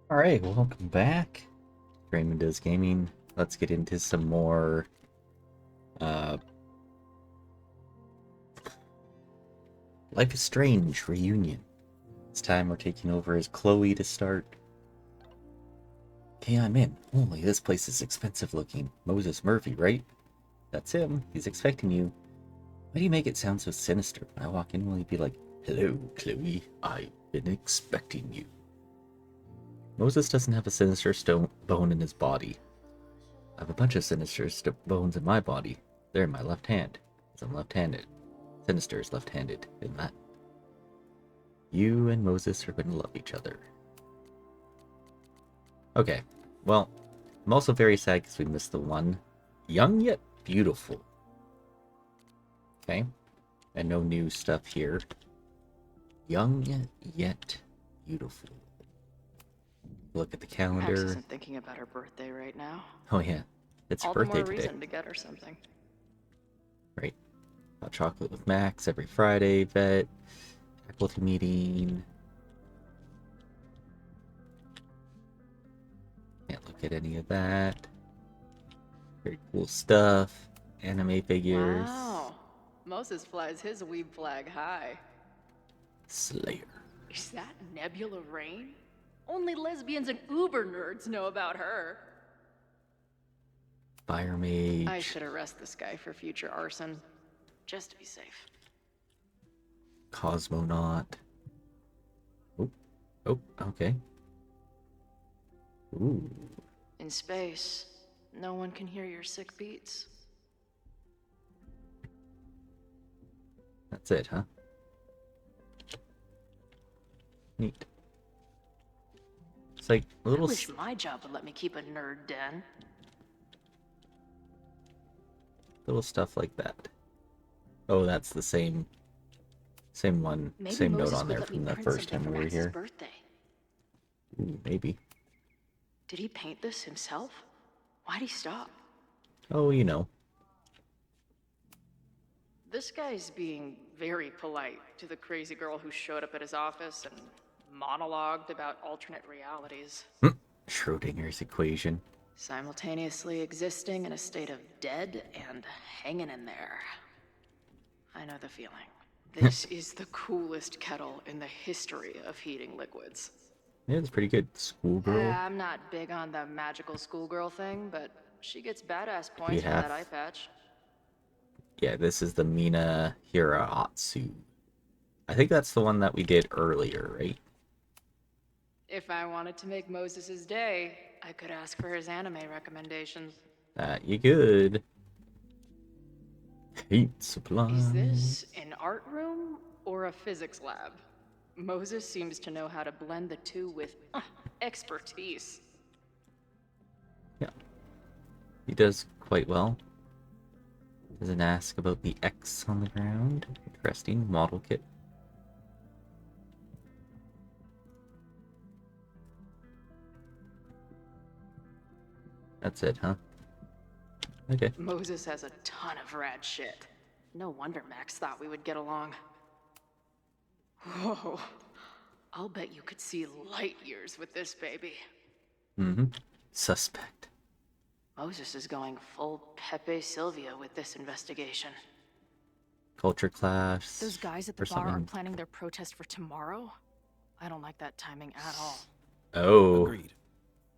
Alright, welcome back. DraemondDoesGaming. Let's get into some more uh, Life is Strange reunion. This time we're taking over as Chloe to start. Okay, I'm in. Holy, this place is expensive looking. Moses Murphy, right? That's him. He's expecting you. Why do you make it sound so sinister? When I walk in, will he be like, "Hello, Chloe. I've been expecting you." Moses doesn't have a sinister bone in his body. I have a bunch of sinister bones in my body. They're in my left hand, because I'm left-handed. Sinister is left-handed in that. You and Moses are going to love each other. Okay, well, I'm also very sad because we missed the one. Young yet beautiful. Okay, and no new stuff here. Young yet beautiful. Look at the calendar. Max isn't thinking about her birthday right now. Oh yeah, it's her All the birthday more today. reason to get her something. Right. Hot chocolate with Max every Friday, vet. Faculty meeting. Can't look at any of that. Very cool stuff. Anime figures. Wow. Moses flies his weeb flag high. Slayer. Is that Nebula Rain? Only lesbians and uber nerds know about her. Fire Mage. I should arrest this guy for future arson. Just to be safe. Cosmonaut. Oh, okay. Ooh. In space, no one can hear your sick beats. That's it, huh? Neat. It's like a little. I wish my job would let me keep a nerd den. Little stuff like that. Oh, that's the same one. Maybe same Moses note on would there let from me the print first something time for we were Max's here. birthday. Ooh, maybe. Did he paint this himself? Why'd he stop? Oh, you know. This guy's being very polite to the crazy girl who showed up at his office and monologued about alternate realities. Schrodinger's equation. Simultaneously existing in a state of dead and hanging in there. I know the feeling. This is the coolest kettle in the history of heating liquids. Yeah, it's pretty good. Schoolgirl. I'm not big on the magical schoolgirl thing, but she gets badass points for that eye patch. Yeah, this is the Mina Hiraatsu. I think that's the one that we did earlier, right? If I wanted to make Moses' day, I could ask for his anime recommendations. You could. Heat supply. Is this an art room or a physics lab? Moses seems to know how to blend the two with expertise. Yeah. He does quite well. Doesn't ask about the X on the ground. Interesting. Model kit. That's it, huh? Okay. Moses has a ton of rad shit. No wonder Max thought we would get along. Whoa. I'll bet you could see light years with this baby. Suspect. Moses is going full Pepe Sylvia with this investigation. Culture clash. Those guys at the bar are planning their protest for tomorrow? I don't like that timing at all. Oh. Agreed.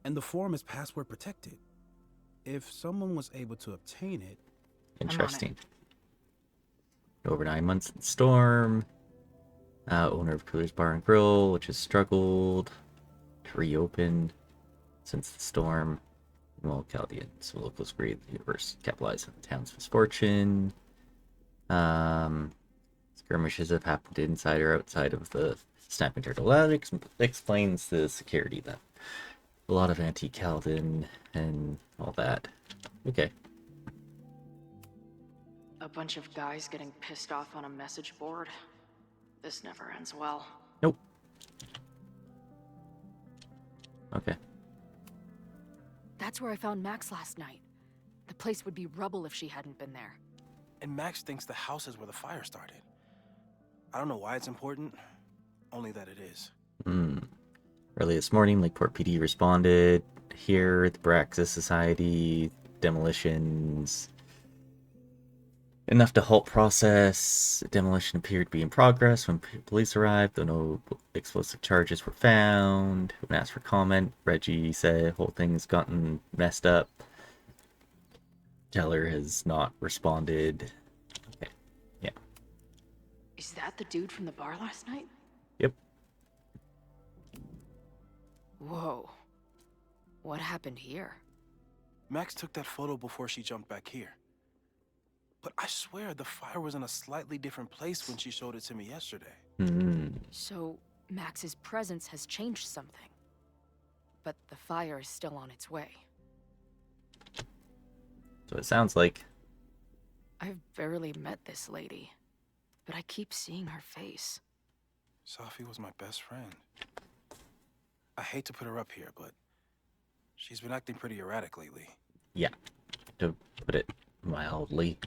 And the form is password protected. If someone was able to obtain it... Interesting. Over 9 months in Storm. Owner of Cooler's Bar and Grill, which has struggled to reopen since the storm. Well, Caledon, so locals agree the universe capitalized on the town's misfortune. Skirmishes have happened inside or outside of the Snapping Turtle. That explains the security then. A lot of anti-Caledon and all that. Okay. A bunch of guys getting pissed off on a message board. This never ends well. Nope. Okay. That's where I found Max last night. The place would be rubble if she hadn't been there. And Max thinks the house is where the fire started. I don't know why it's important, only that it is. Early this morning, Lakeport PD responded. Here, the Braxis Society, demolitions. Enough to halt process. Demolition appeared to be in progress when police arrived, though no explosive charges were found. When asked for comment, Reggie said whole thing's gotten messed up. Teller has not responded. Okay. Yeah. Is that the dude from the bar last night? Yep. Whoa. What happened here? Max took that photo before she jumped back here. But I swear the fire was in a slightly different place when she showed it to me yesterday. So, Max's presence has changed something. But the fire is still on its way. So it sounds like. I've barely met this lady, but I keep seeing her face. Safi was my best friend. I hate to put her up here, but she's been acting pretty erratic lately. Yeah, to put it mildly.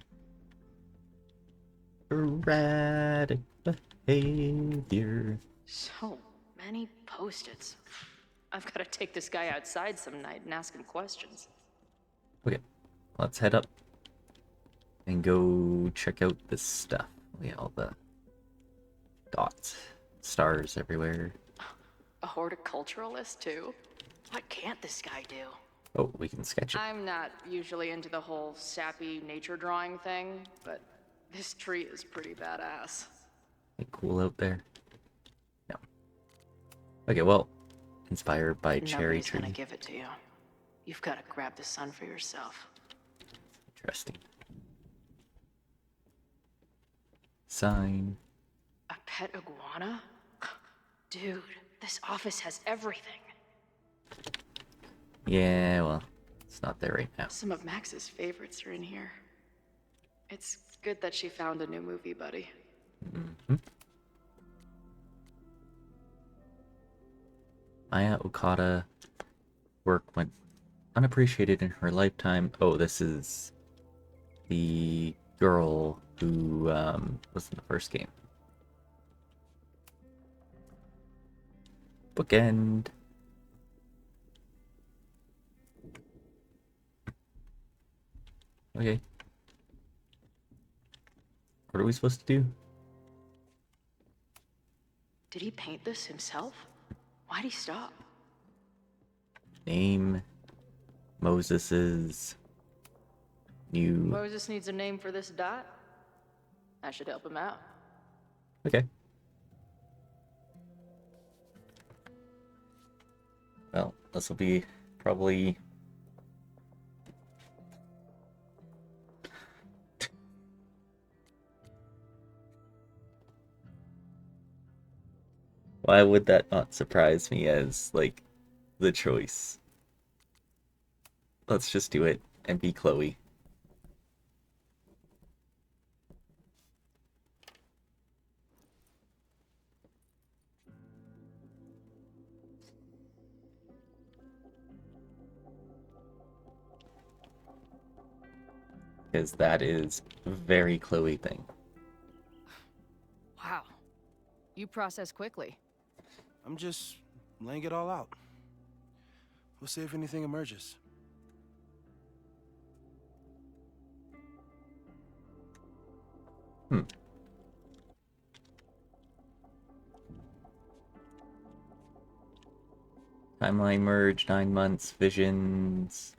Erratic behavior. So many post-its. I've got to take this guy outside some night and ask him questions. Okay, let's head up and go check out this stuff. We have all the dots, stars everywhere. A horticulturalist, too? What can't this guy do? Oh, we can sketch it. I'm not usually into the whole sappy nature drawing thing, but this tree is pretty badass. Ain't cool out there. No. Okay, well, inspired by cherry Nobody's tree. gonna give it to you. You've got to grab the sun for yourself. Interesting. Sign. A pet iguana? Dude, this office has everything. Yeah, well, it's not there right now. Some of Max's favorites are in here. It's good that she found a new movie buddy. Maya Okada work went unappreciated in her lifetime. Oh, this is the girl who was in the first game. Bookend. Okay. What are we supposed to do? Did he paint this himself? Why'd he stop? Name Moses's new. Moses needs a name for this dot. I should help him out. Okay. Well, this will be probably. Why would that not surprise me as, like, the choice? Let's just do it and be Chloe. Because that is a very Chloe thing. Wow. You process quickly. I'm just laying it all out. We'll see if anything emerges. Timeline merge, 9 months, visions.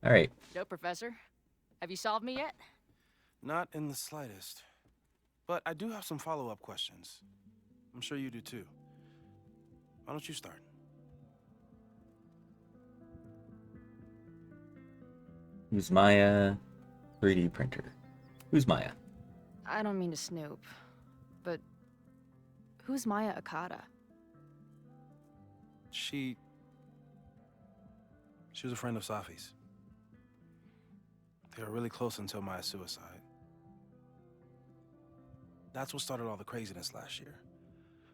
Alright. No, Professor. Have you solved me yet? Not in the slightest. But I do have some follow-up questions. I'm sure you do too. Why don't you start? Who's Maya? 3D printer. Who's Maya? I don't mean to snoop, but who's Maya Okada? She was a friend of Safi's. They were really close until Maya's suicide. That's what started all the craziness last year.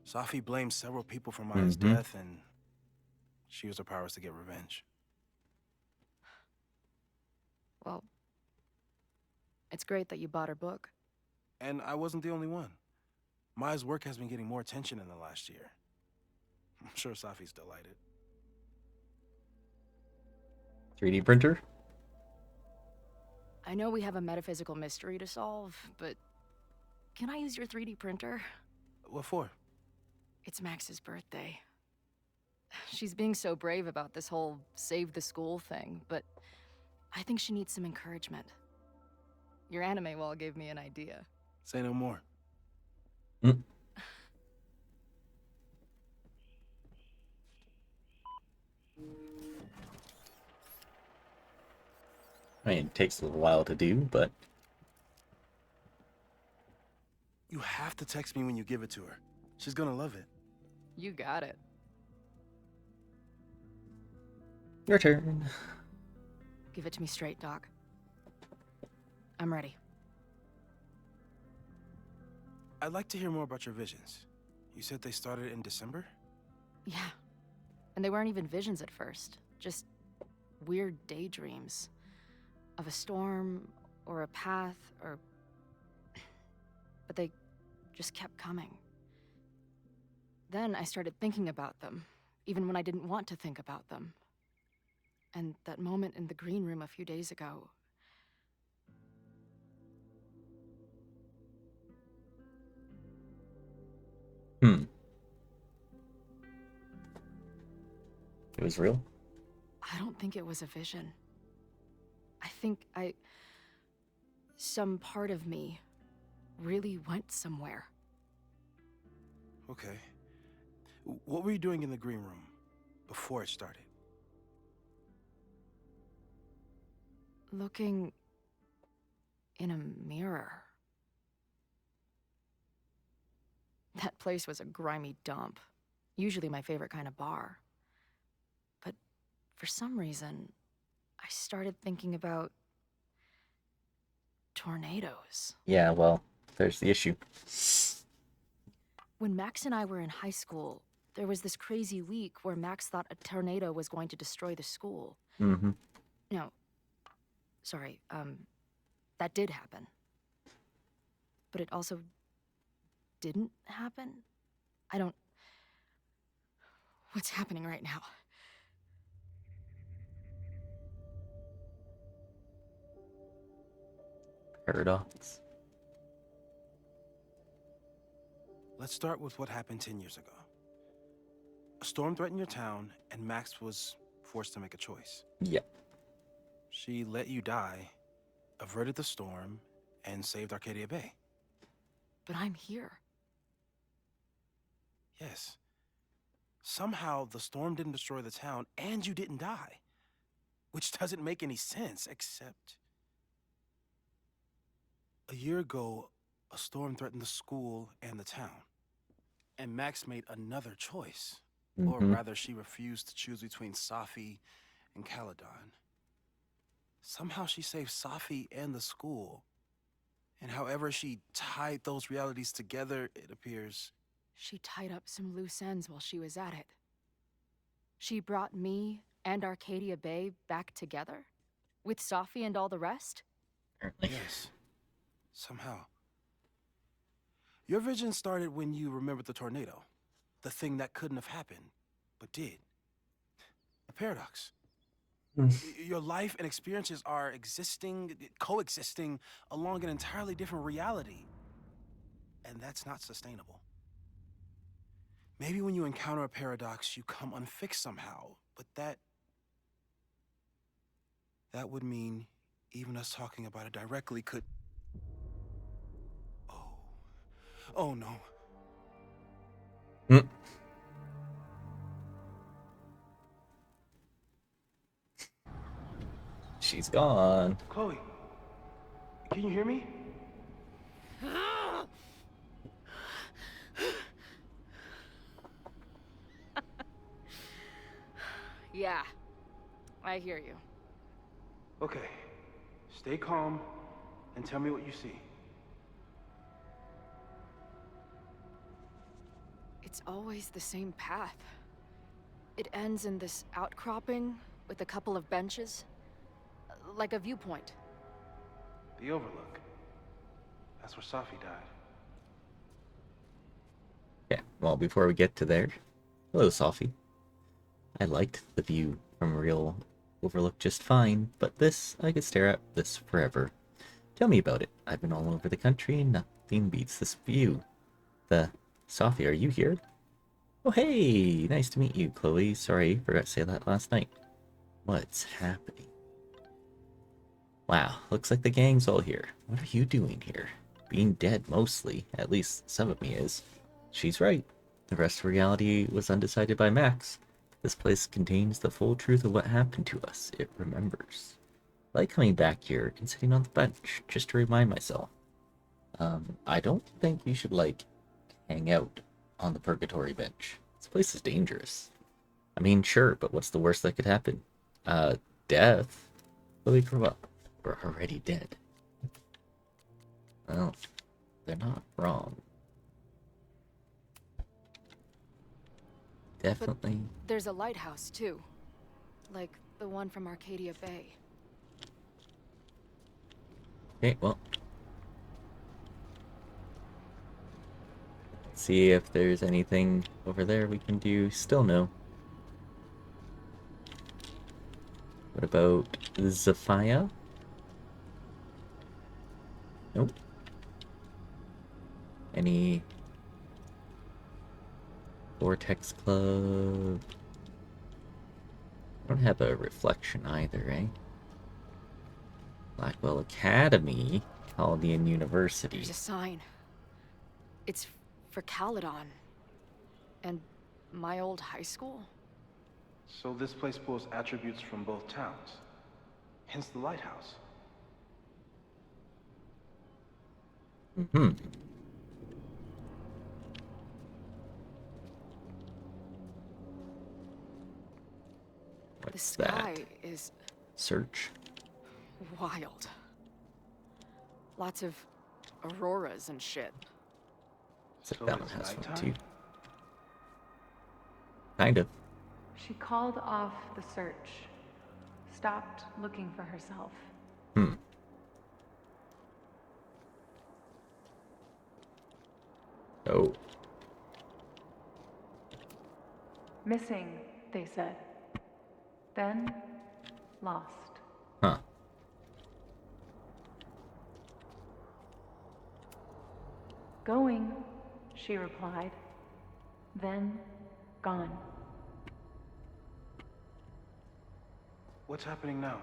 Safi blamed several people for Maya's death, and she used her powers to get revenge. Well, it's great that you bought her book. And I wasn't the only one. Maya's work has been getting more attention in the last year. I'm sure Safi's delighted. 3D printer? I know we have a metaphysical mystery to solve, but can I use your 3D printer? What for? It's Max's birthday. She's being so brave about this whole save the school thing, but I think she needs some encouragement. Your anime wall gave me an idea. Say no more. Mm. I mean, it takes a little while to do, but You have to text me when you give it to her. She's gonna love it. You got it. your turn. Give it to me straight, Doc. I'm ready. I'd like to hear more about your visions. You said they started in December? Yeah. And they weren't even visions at first. Just weird daydreams. Of a storm, or a path, or... But they just kept coming. Then I started thinking about them, even when I didn't want to think about them. And that moment in the green room a few days ago... Hmm. It was real? I don't think it was a vision. I think some part of me really went somewhere. Okay. What were you doing in the green room before it started? Looking in a mirror. That place was a grimy dump. Usually my favorite kind of bar. But for some reason, I started thinking about tornadoes. Yeah, well, there's the issue. When Max and I were in high school, there was this crazy week where Max thought a tornado was going to destroy the school. Mm-hmm. No, sorry, that did happen. But it also didn't happen? I don't... What's happening right now? Paradox. Let's start with what happened 10 years ago. A storm threatened your town, and Max was forced to make a choice. Yeah. She let you die, averted the storm, and saved Arcadia Bay. But I'm here. Yes. Somehow, the storm didn't destroy the town, and you didn't die. Which doesn't make any sense, except... A year ago, a storm threatened the school and the town. And Max made another choice. Or Mhm. rather, she refused to choose between Safi and Caledon. Somehow she saved Safi and the school. And however she tied those realities together, it appears... She tied up some loose ends while she was at it. She brought me and Arcadia Bay back together? With Safi and all the rest? Apparently. Yes. Somehow. Your vision started when you remembered the tornado. The thing that couldn't have happened, but did. A paradox. Your life and experiences are coexisting along an entirely different reality. And that's not sustainable. Maybe when you encounter a paradox, you come unfixed somehow, but that would mean even us talking about it directly could... Oh no. Mm. She's gone. Chloe, can you hear me? Yeah, I hear you. Okay, stay calm and tell me what you see. It's always the same path. It ends in this outcropping with a couple of benches. Like a viewpoint. The Overlook. That's where Safi died. Yeah, well, before we get to there, Hello, Sophie. I liked the view from Real Overlook just fine, but this, I could stare at this forever. Tell me about it. I've been all over the country and nothing beats this view. Sophie, are you here? Oh, hey! Nice to meet you, Chloe. Sorry, forgot to say that last night. What's happening? Wow, looks like the gang's all here. What are you doing here? Being dead, mostly. At least some of me is. She's right. The rest of reality was undecided by Max. This place contains the full truth of what happened to us. It remembers. I like coming back here and sitting on the bench, just to remind myself. I don't think you should, hang out on the purgatory bench. This place is dangerous. I mean, sure, but what's the worst that could happen? Death? But we grew up. We're already dead. Well, they're not wrong. Definitely. But there's a lighthouse, too. Like the one from Arcadia Bay. Okay, well. Let's see if there's anything over there we can do. Still no. What about Zephyr? Nope. Any Vortex Club? I don't have a reflection either, eh? Blackwell Academy, Caledon University. There's a sign. It's for Caledon. And my old high school? So this place pulls attributes from both towns. Hence the lighthouse. Mm-hmm. The What's sky that? is Search. wild. Lots of auroras and shit. Except So that one it's has one nighttime? too. Kind of. She called off the search, stopped looking for herself. Hmm. Oh. Missing, they said. Then, lost. Huh. Going, she replied. Then, gone. What's happening now?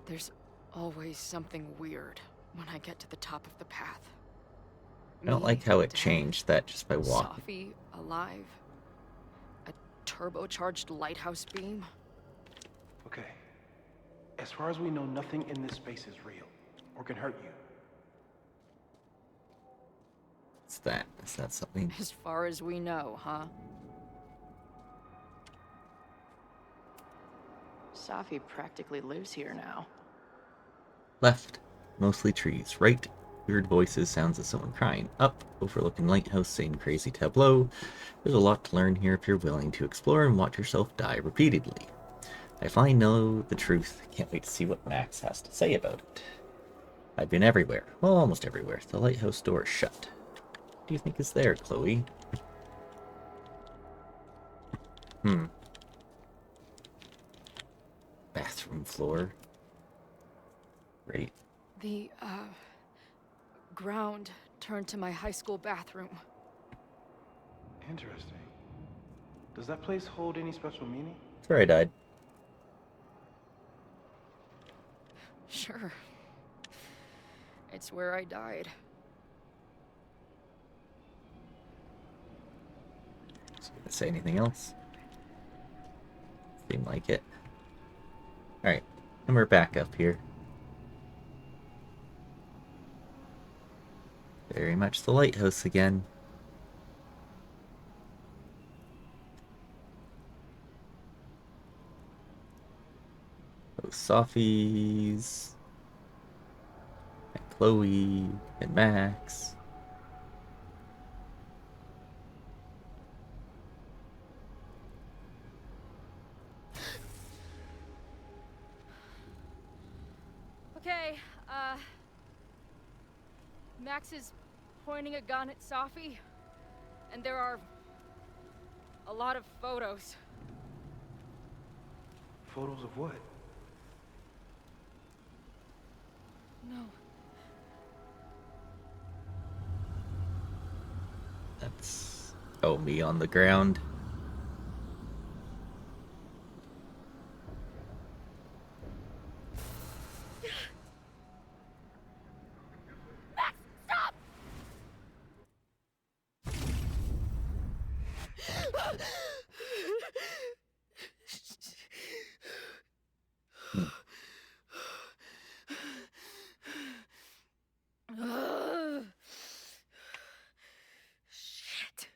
There's always something weird when I get to the top of the path. I don't Me, like how it dead, changed that just by walking. Sophie, alive. A turbocharged lighthouse beam. Okay. As far as we know, nothing in this space is real, or can hurt you. What's that? Is that something? As far as we know, huh? Safi practically lives here now. Left. Mostly trees. Right. Weird voices, sounds of someone crying. Up. Overlooking lighthouse, same crazy tableau. There's a lot to learn here if you're willing to explore and watch yourself die repeatedly. I finally know the truth. Can't wait to see what Max has to say about it. I've been everywhere. Well, almost everywhere. The lighthouse door is shut. What do you think is there, Chloe? Bathroom floor. Great. The, ground turned to my high school bathroom. Interesting. Does that place hold any special meaning? That's where I died. Sure. It's where I died. So, gonna say anything else? Seemed like it. Alright, and we're back up here. Very much the lighthouse again. Those Sophies. And Chloe. And Max. Okay, Max is pointing a gun at Safi, and there are a lot of photos. Photos of what? No. That's me on the ground. Max, stop! Hmm. Shit.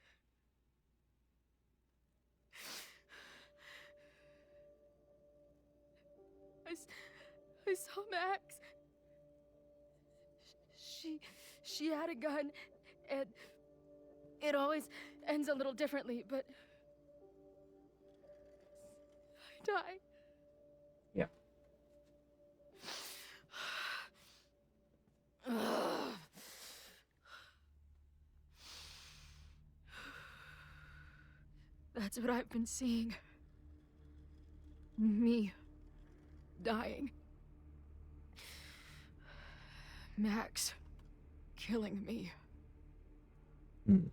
I saw Max. She had a gun, and it always ends a little differently, but I die. Yeah. That's what I've been seeing. Me dying. Max killing me. Hmm.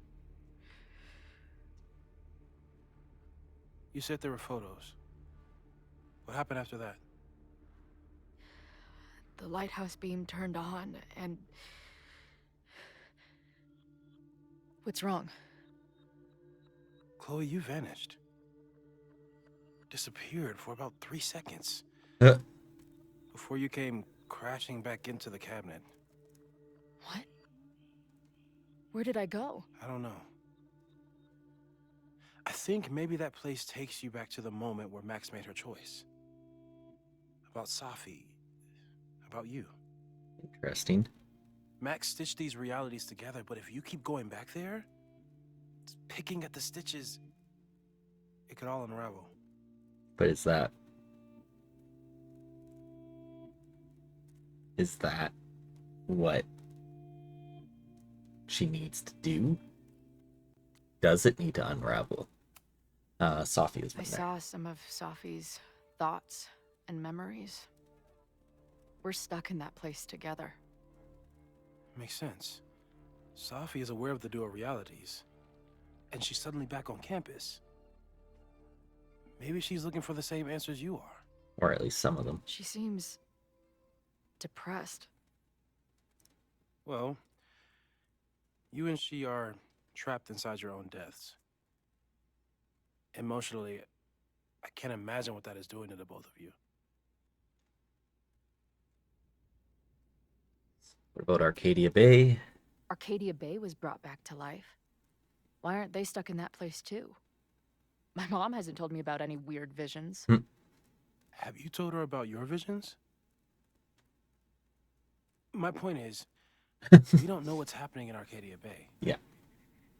You said there were photos. What happened after that? The lighthouse beam turned on, and... What's wrong? Chloe, you vanished. Disappeared for about 3 seconds. Uh, Before you came crashing back into the cabinet. What? Where did I go? I don't know. I think maybe that place takes you back to the moment where Max made her choice. About Safi. About you. Interesting. Max stitched these realities together, but if you keep going back there, picking at the stitches, it could all unravel. But is that what she needs to do? Does it need to unravel? Safi is I there. saw some of Safi's thoughts and memories. We're stuck in that place together. Makes sense. Safi is aware of the dual realities, and she's suddenly back on campus. Maybe she's looking for the same answers you are. Or at least some of them. She seems... depressed. Well, you and she are trapped inside your own deaths. Emotionally, I can't imagine what that is doing to the both of you. What about Arcadia Bay? Arcadia Bay was brought back to life. Why aren't they stuck in that place too? My mom hasn't told me about any weird visions. Have you told her about your visions? My point is, we don't know what's happening in Arcadia Bay. Yeah.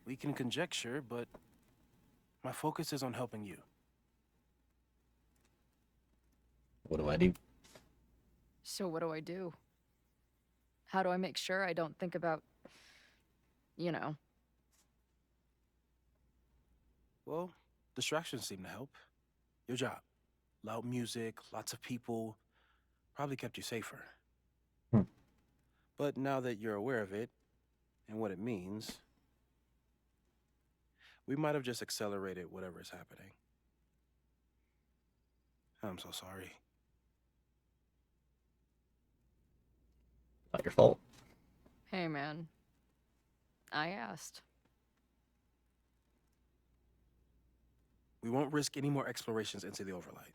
We can conjecture, but my focus is on helping you. What do I do? So what do I do? How do I make sure I don't think about... you know? Well, distractions seem to help. Your job. Loud music, lots of people, probably kept you safer. But now that you're aware of it, and what it means, we might have just accelerated whatever is happening. I'm so sorry. Not your fault. Hey, man. I asked. We won't risk any more explorations into the Overlight.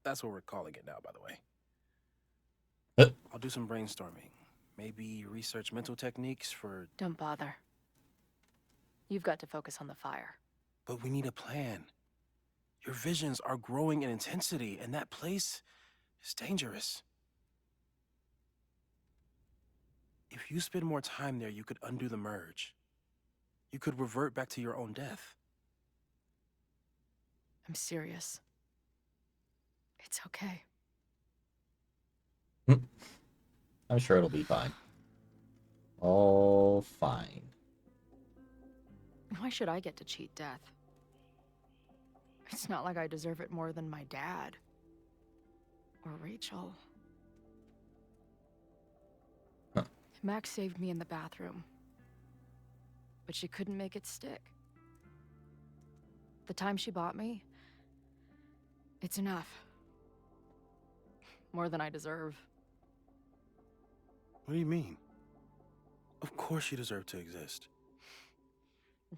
That's what we're calling it now, by the way. I'll do some brainstorming. Maybe research mental techniques for... Don't bother. You've got to focus on the fire. But we need a plan. Your visions are growing in intensity, and that place is dangerous. If you spend more time there, you could undo the merge. You could revert back to your own death. I'm serious. It's okay. I'm sure it'll be fine. all fine. Why should I get to cheat death? It's not like I deserve it more than my dad. Or Rachel. Huh. Max saved me in the bathroom. But she couldn't make it stick. The time she bought me, it's enough. More than I deserve. What do you mean? Of course you deserve to exist.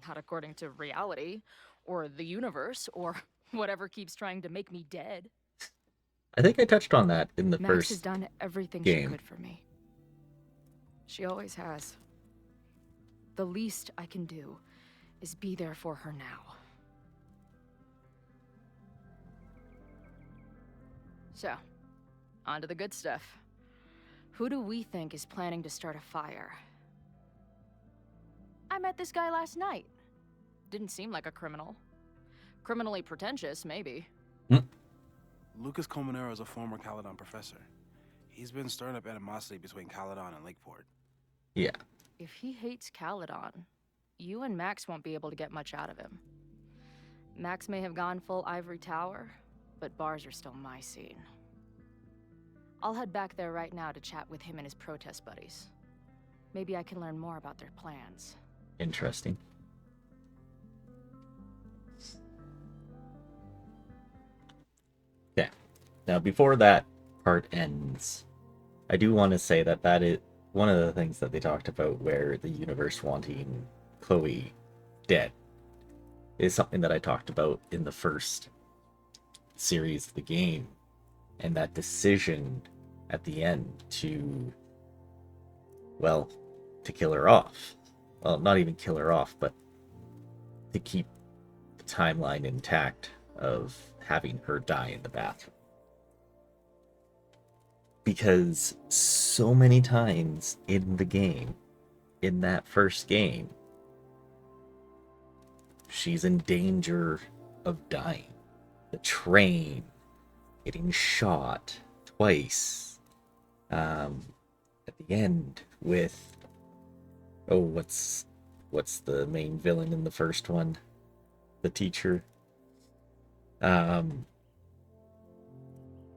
Not according to reality, or the universe, or whatever keeps trying to make me dead. I think I touched on that in the Max has first done everything game. she could for me. She always has. The least I can do is be there for her now. So, on to the good stuff. Who do we think is planning to start a fire? I met this guy last night. Didn't seem like a criminal. Criminally pretentious, maybe. Lucas Colmenero is a former Caledon professor. He's been stirring up animosity between Caledon and Lakeport. Yeah. If he hates Caledon, you and Max won't be able to get much out of him. Max may have gone full ivory tower, but bars are still my scene. I'll head back there right now to chat with him and his protest buddies. Maybe I can learn more about their plans. Interesting. Yeah. Now, before that part ends, I do want to say that that is one of the things that they talked about where the universe wanting Chloe dead is something that I talked about in the first series of the game. And that decision at the end to, well, to kill her off. Well, not even kill her off, but to keep the timeline intact of having her die in the bathroom. Because so many times in the game, in that first game, she's in danger of dying. The train, getting shot twice. At the end with, oh, what's the main villain in the first one? The teacher.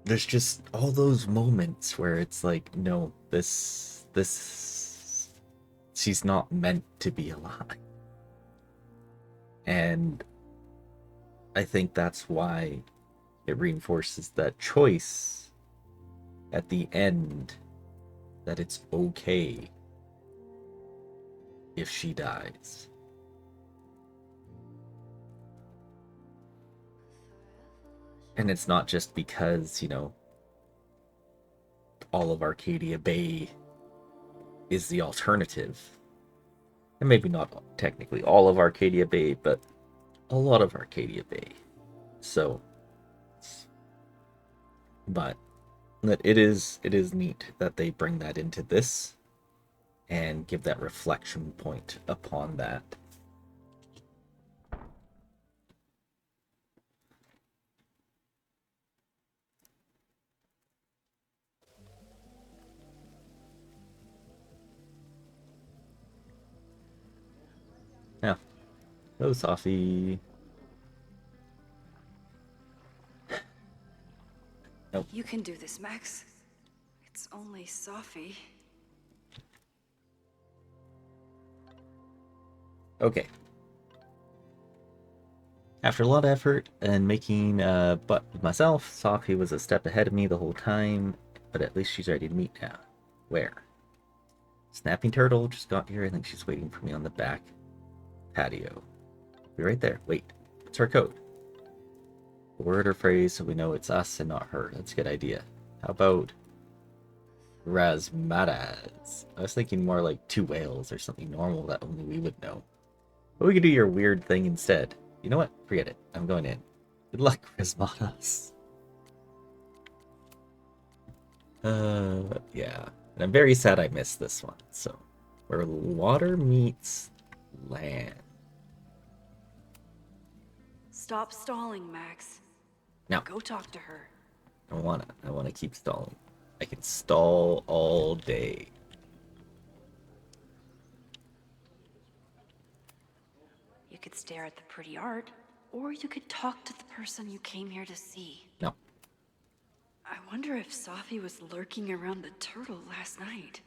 There's just all those moments where it's like, no, this she's not meant to be alive. And I think that's why it reinforces that choice at the end, that it's okay if she dies. And it's not just because, all of Arcadia Bay is the alternative. And maybe not technically all of Arcadia Bay, but a lot of Arcadia Bay. So, but that it is neat that they bring that into this and give that reflection point upon that. Yeah. Hello, Sophie. Nope. You can do this, Max. It's only Sophie. Okay. After a lot of effort and making a butt of myself, Sophie was a step ahead of me the whole time, but at least she's ready to meet now. Where? Snapping Turtle just got here. I think she's waiting for me on the back patio. Be right there. Wait, what's her code? A word or phrase so we know it's us and not her. That's a good idea. How about Razmadas? I was thinking more like two whales or something normal that only we would know. But we could do your weird thing instead. You know what? Forget it. I'm going in. Good luck, Razmadas. Yeah. And I'm very sad I missed this one. So, where water meets land. Stop stalling, Max. Now, Go talk to her. I wanna keep stalling. I can stall all day. You could stare at the pretty art, or you could talk to the person you came here to see. No. I wonder if Safi was lurking around the turtle last night.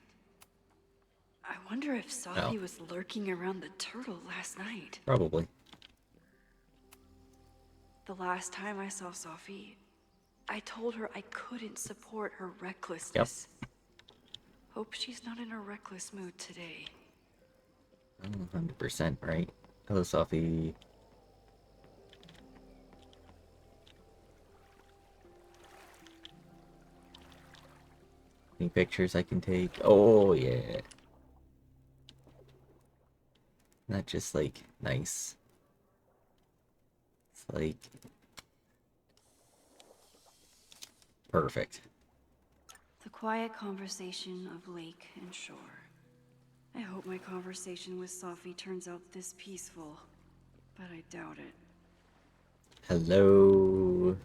Probably. The last time I saw Safi, I told her I couldn't support her Yep. recklessness. Hope she's not in a reckless mood today. 100% right. Hello, Sophie. Any pictures I can take? Oh, yeah. Not just, like, nice. It's like... perfect. The quiet conversation of lake and shore. I hope my conversation with Safi turns out this peaceful, but I doubt it. Hello,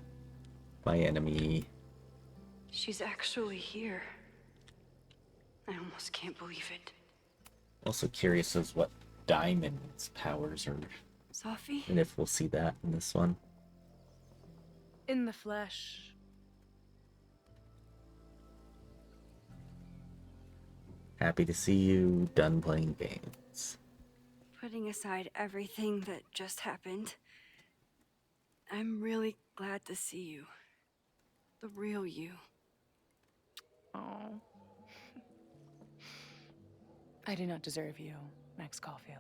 my enemy. She's actually here. I almost can't believe it. Also curious as what Diamond's powers are, Safi? and if we'll see that in this one. In the flesh. Happy to see you done playing games. Putting aside everything that just happened, I'm really glad to see you. The real you. Oh. I do not deserve you, Max Caulfield.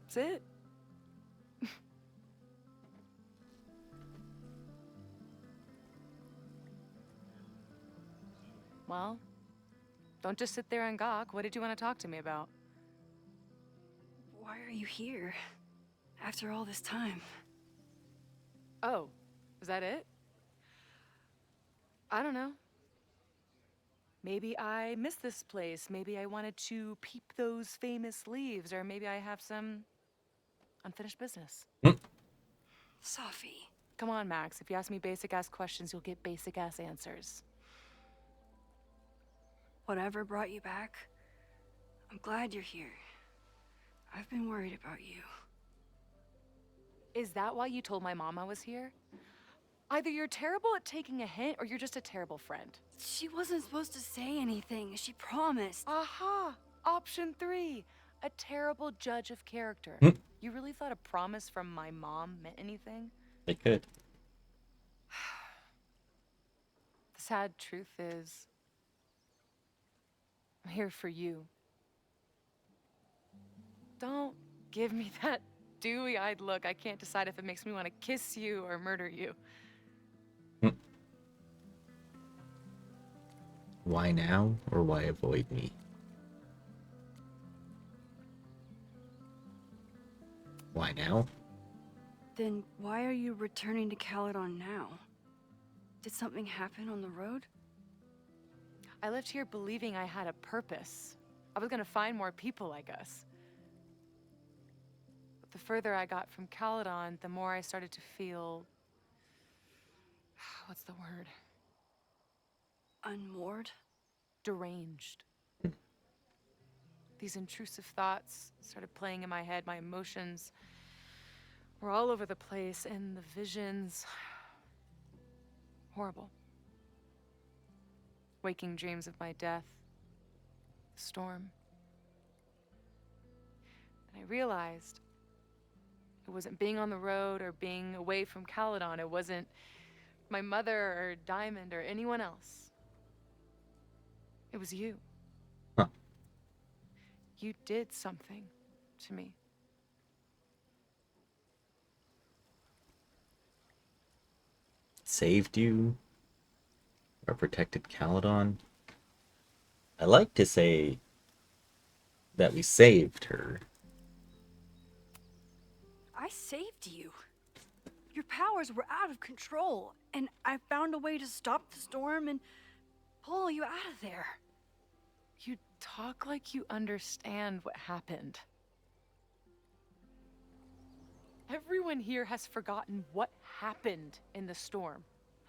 That's it. Well, don't just sit there and gawk. What did you want to talk to me about? Why are you here? After all this time? Oh, is that it? I don't know. Maybe I miss this place. Maybe I wanted to peep those famous leaves, or maybe I have some unfinished business. Safi. Come on, Max. If you ask me basic-ass questions, you'll get basic-ass answers. Whatever brought you back, I'm glad you're here. I've been worried about you. Is that why you told my mom I was here? Either you're terrible at taking a hint, or you're just a terrible friend. She wasn't supposed to say anything. She promised. Aha! Option 3. A terrible judge of character. You really thought a promise from my mom meant anything? They could. The sad truth is, I'm here for you. Don't give me that dewy-eyed look. I can't decide if it makes me want to kiss you or murder you. Why now, or why avoid me? Why now? Then why are you returning to Caledon now? Did something happen on the road? I left here believing I had a purpose. I was gonna find more people, I guess. But the further I got from Caledon, the more I started to feel... what's the word? Unmoored? Deranged. These intrusive thoughts started playing in my head. My emotions were all over the place, and the visions... horrible. Waking dreams of my death. The storm. And I realized it wasn't being on the road or being away from Caledon. It wasn't my mother or Diamond or anyone else. It was you. Huh. You did something to me. Saved you? Or protected Caledon? I like to say that we saved her. I saved you. Your powers were out of control, and I found a way to stop the storm and pull you out of there. You talk like you understand what happened. Everyone here has forgotten what happened in the storm,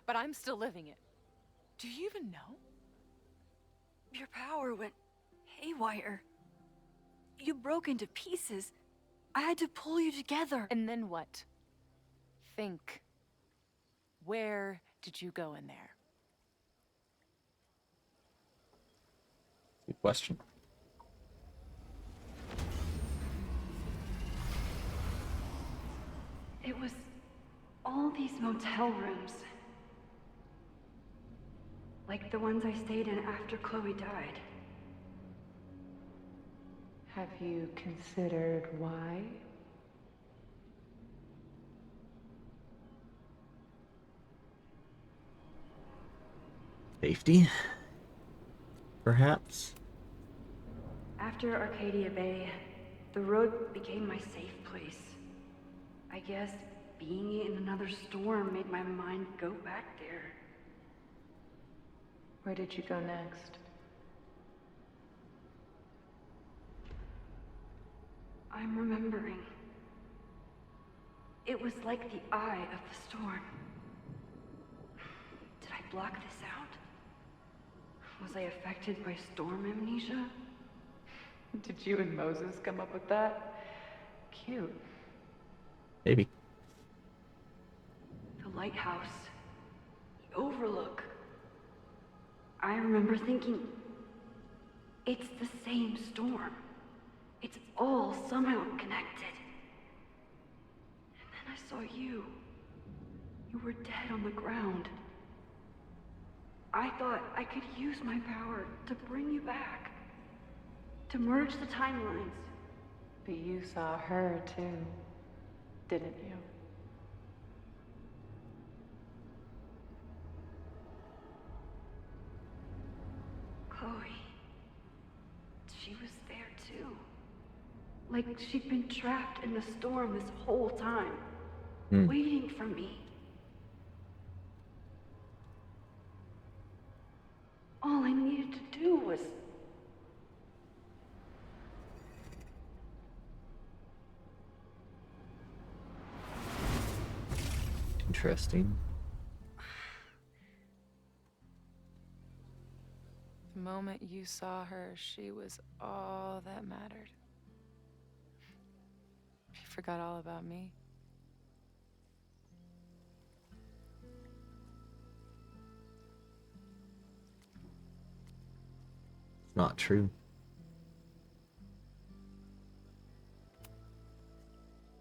but I'm still living it. Do you even know? Your power went haywire. You broke into pieces. I had to pull you together. And then what? Think. Where did you go in there? Good question. It was all these motel rooms. Like the ones I stayed in after Chloe died. Have you considered why? Safety? Perhaps? After Arcadia Bay, the road became my safe place. I guess being in another storm made my mind go back there. Where did you go next? I'm remembering. It was like the eye of the storm. Did I block this out? Was I affected by storm amnesia? Did you and Moses come up with that? Cute. Maybe. The lighthouse. The overlook. I remember thinking, it's the same storm. It's all somehow connected. And then I saw you. You were dead on the ground. I thought I could use my power to bring you back. To merge the timelines. But you saw her too, didn't you? Chloe. She was there too. Like she'd been trapped in the storm this whole time. Waiting for me. All I needed to do was... Interesting. The moment you saw her, she was all that mattered. You forgot all about me. It's not true.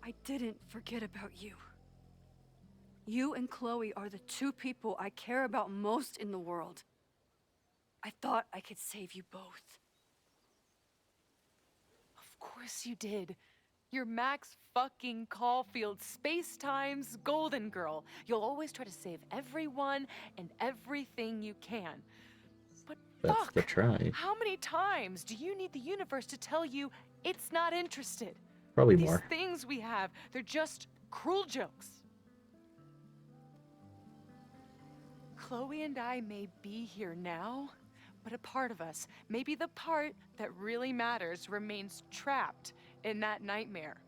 I didn't forget about you. You and Chloe are the two people I care about most in the world. I thought I could save you both. Of course you did. You're Max fucking Caulfield, Space-Time's golden girl. You'll always try to save everyone and everything you can. But That's fuck! the try. How many times do you need the universe to tell you it's not interested? Probably These more. things we have, they're just cruel jokes. Chloe and I may be here now, but a part of us, maybe the part that really matters, remains trapped in that nightmare.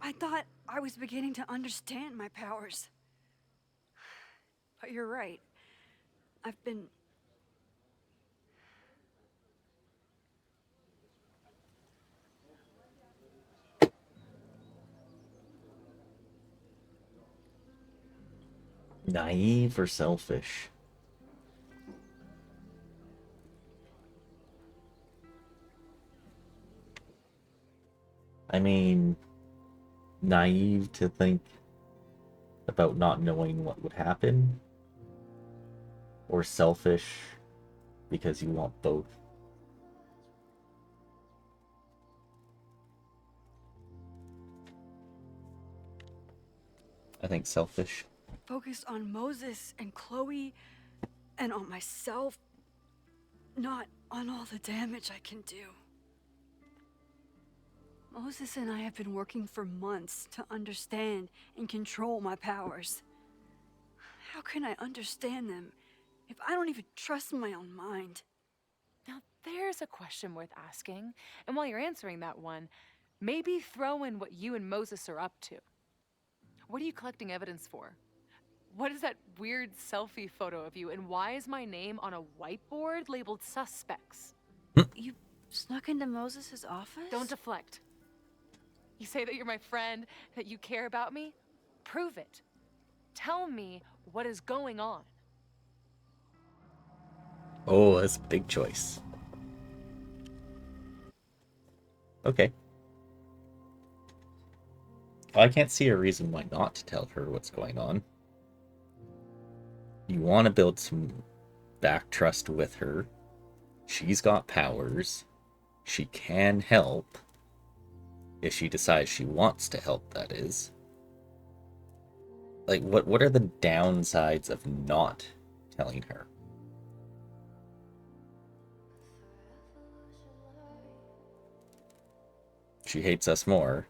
I thought I was beginning to understand my powers. But you're right. I've been... Naive or selfish? I mean, naive to think about not knowing what would happen, or selfish because you want both. I think selfish. focused on Moses and Chloe and on myself, not on all the damage I can do. Moses and I have been working for months to understand and control my powers. How can I understand them if I don't even trust my own mind? Now, there's a question worth asking. And while you're answering that one, maybe throw in what you and Moses are up to. What are you collecting evidence for? What is that weird selfie photo of you, and why is my name on a whiteboard labeled suspects? You snuck into Moses' office? Don't deflect. You say that you're my friend, that you care about me? Prove it. Tell me what is going on. Oh, that's a big choice. Okay. Well, I can't see a reason why not to tell her what's going on. You want to build some back trust with her. She's got powers. She can help. If she decides she wants to help, that is. Like, what are the downsides of not telling her? She hates us more,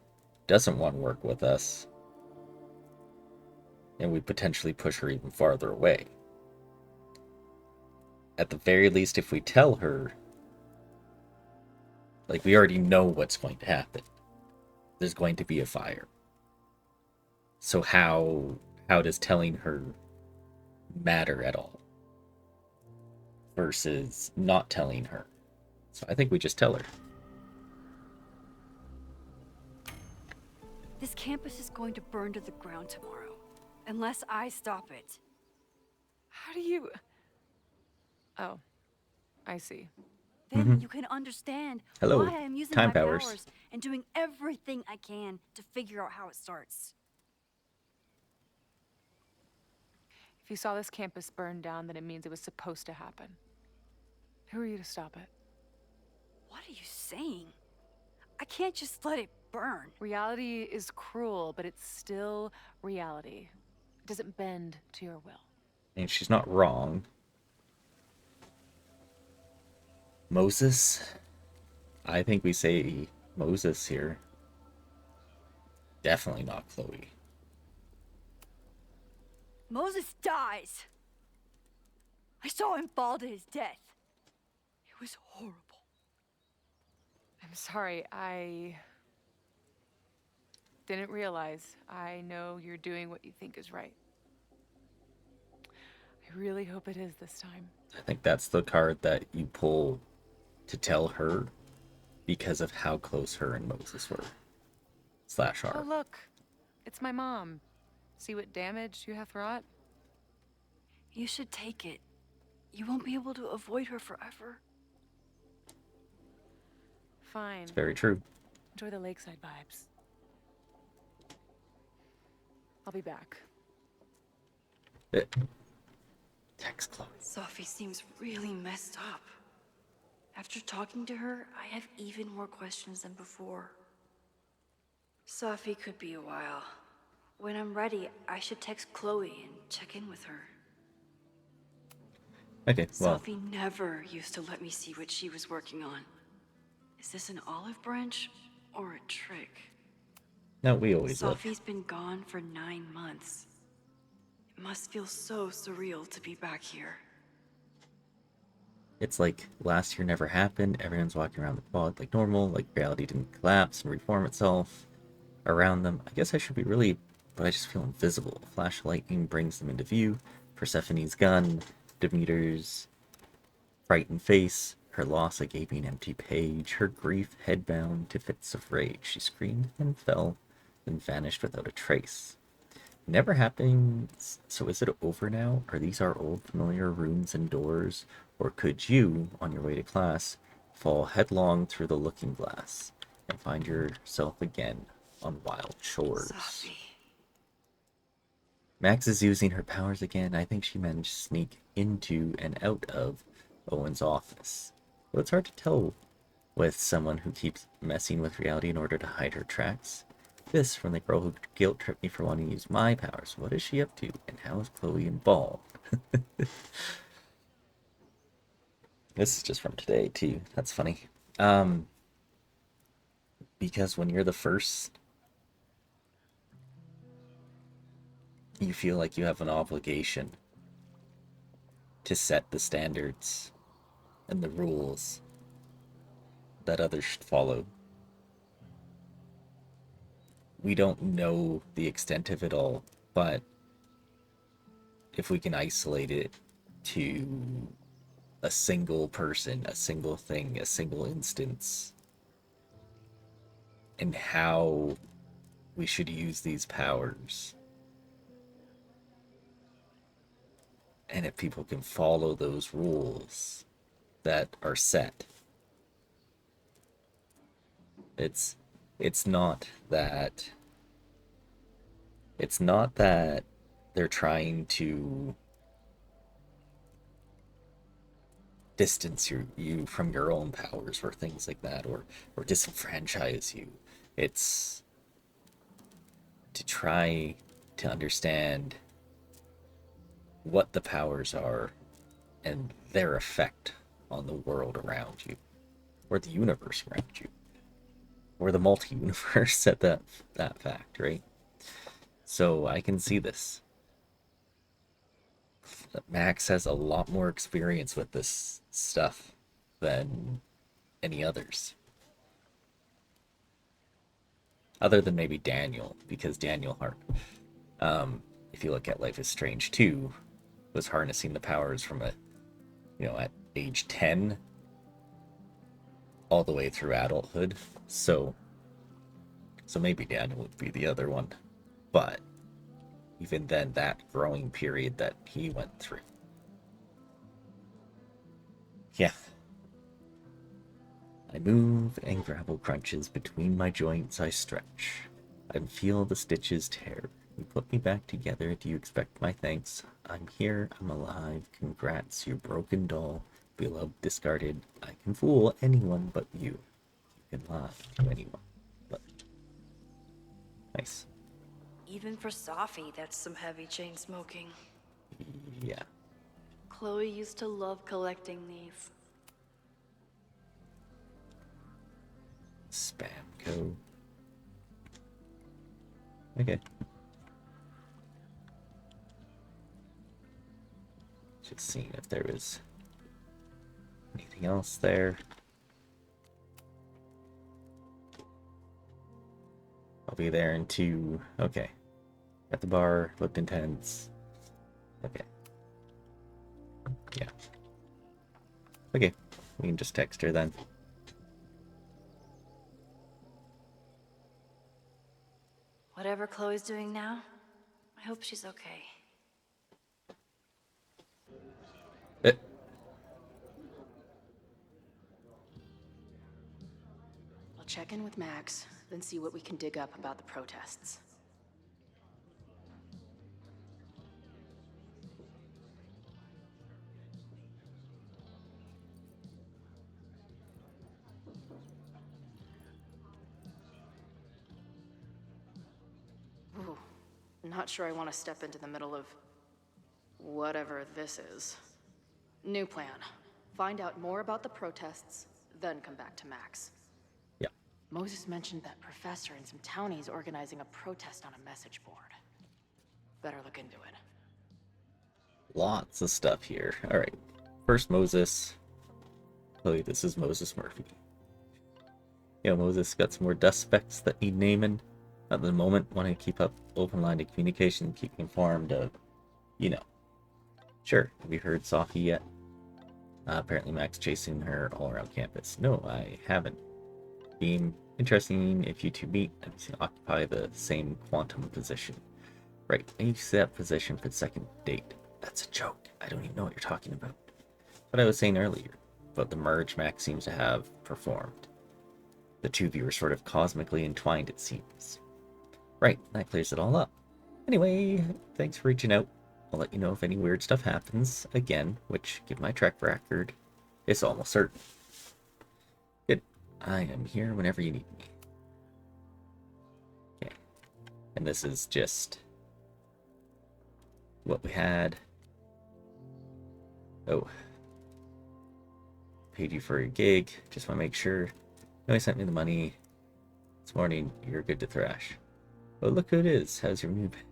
doesn't want to work with us, and we potentially push her even farther away. At the very least, if we tell her, like, we already know what's going to happen. There's going to be a fire. So how does telling her matter at all? Versus not telling her. So I think we just tell her. This campus is going to burn to the ground tomorrow, unless I stop it. How do you... Oh, I see. Then you can understand Hello, why I'm using time my powers. and doing everything I can to figure out how it starts. If you saw this campus burn down, then it means it was supposed to happen. Who are you to stop it? What are you saying? I can't just let it burn. Reality is cruel, but it's still reality. It doesn't bend to your will. And she's not wrong. Moses? I think we say Moses here. Definitely not Chloe. Moses dies. I saw him fall to his death. It was horrible. I'm sorry, I didn't realize. I know you're doing what you think is right. I really hope it is this time. I think that's the card that you pull to tell her because of how close her and Moses were. Slash Oh, R. look. It's my mom. See what damage you have wrought? You should take it. You won't be able to avoid her forever. Fine. It's very true. Enjoy the lakeside vibes. I'll be back. Text Chloe. Sophie seems really messed up. After talking to her, I have even more questions than before. Sophie could be a while. When I'm ready, I should text Chloe and check in with her. Okay, well, Sophie never used to let me see what she was working on. Is this an olive branch or a trick? no, we always look. Sophie's been gone for 9 months. It must feel so surreal to be back here. It's like last year never happened. Everyone's walking around the quad like normal, like reality didn't collapse and reform itself around them. I guess I should be relieved, but I just feel invisible. A flash of lightning brings them into view. Persephone's gun, Demeter's frightened face, her loss a gaping empty page, her grief headbound to fits of rage. She screamed and fell, then vanished without a trace. Never happens. So is it over now? Are these our old familiar rooms and doors? Or could you, on your way to class, fall headlong through the looking glass and find yourself again on wild shores? Sophie. Max is using her powers again. I think she managed to sneak into and out of Owen's office. Well, it's hard to tell with someone who keeps messing with reality in order to hide her tracks. This from the girl who guilt-tripped me for wanting to use my powers. What is she up to, and how is Chloe involved? This is just from today, too. That's funny. Because when you're the first, you feel like you have an obligation to set the standards and the rules that others should follow. We don't know the extent of it all, but if we can isolate it to a single person, a single thing, a single instance, and how we should use these powers. And if people can follow those rules that are set. It's not that they're trying to distance you from your own powers or things like that, or disenfranchise you. It's to try to understand what the powers are and their effect on the world around you, or the universe around you, or the multi-universe at that fact, right? So I can see this. Max has a lot more experience with this stuff than any others. Other than maybe Daniel, because Daniel Hart, if you look at Life is Strange 2, was harnessing the powers from at age 10 all the way through adulthood. So maybe Daniel would be the other one. But even then, that growing period that he went through. Yeah. I move and gravel crunches between my joints I stretch. I feel the stitches tear. You put me back together. Do you expect my thanks? I'm here. I'm alive. Congrats, you broken doll. Beloved, discarded. I can fool anyone but you. You can lie to anyone but. Nice. Even for Safi, that's some heavy chain smoking. Yeah. Chloe used to love collecting these. Spam code. Okay. Just seeing if there was anything else there. I'll be there in 2. Okay. At the bar, looked intense. Okay. Yeah. Okay. We can just text her then. Whatever Chloe's doing now, I hope she's okay. I'll check in with Max, then see what we can dig up about the protests. Ooh, not sure I want to step into the middle of whatever this is. New plan. Find out more about the protests, then come back to Max. Yeah. Moses mentioned that professor and some townies organizing a protest on a message board. Better look into it. Lots of stuff here. Alright. First, Moses. Oh, this is Moses Murphy. Moses got some more dust specks that need naming. At the moment, want to keep up open line of communication, keep informed of, Sure, have you heard Safi yet? Apparently Max chasing her all around campus. No, I haven't. Being interesting if you two meet and occupy the same quantum position. Right, I use that position for the second date. That's a joke. I don't even know what you're talking about. What I was saying earlier, about the merge Max seems to have performed. The two of you are sort of cosmically entwined, it seems. Right, that clears it all up. Anyway, thanks for reaching out. I'll let you know if any weird stuff happens again, which, given my track record, is almost certain. Good. I am here whenever you need me. Okay. And this is just what we had. Oh. Paid you for your gig. Just want to make sure. No, he sent me the money. This morning, you're good to thrash. Oh, look who it is. How's your new band?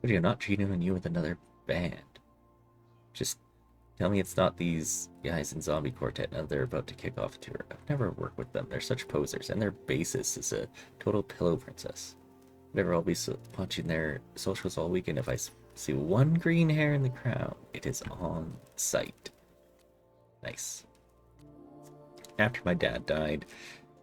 What are you, not cheating on you with another band? Just tell me it's not these guys in Zombie Quartet now they're about to kick off a tour. I've never worked with them. They're such posers, and their bassist is a total pillow princess. Whatever, I'll be watching their socials all weekend if I See one green hair in the crowd. It is on sight. Nice. After my dad died,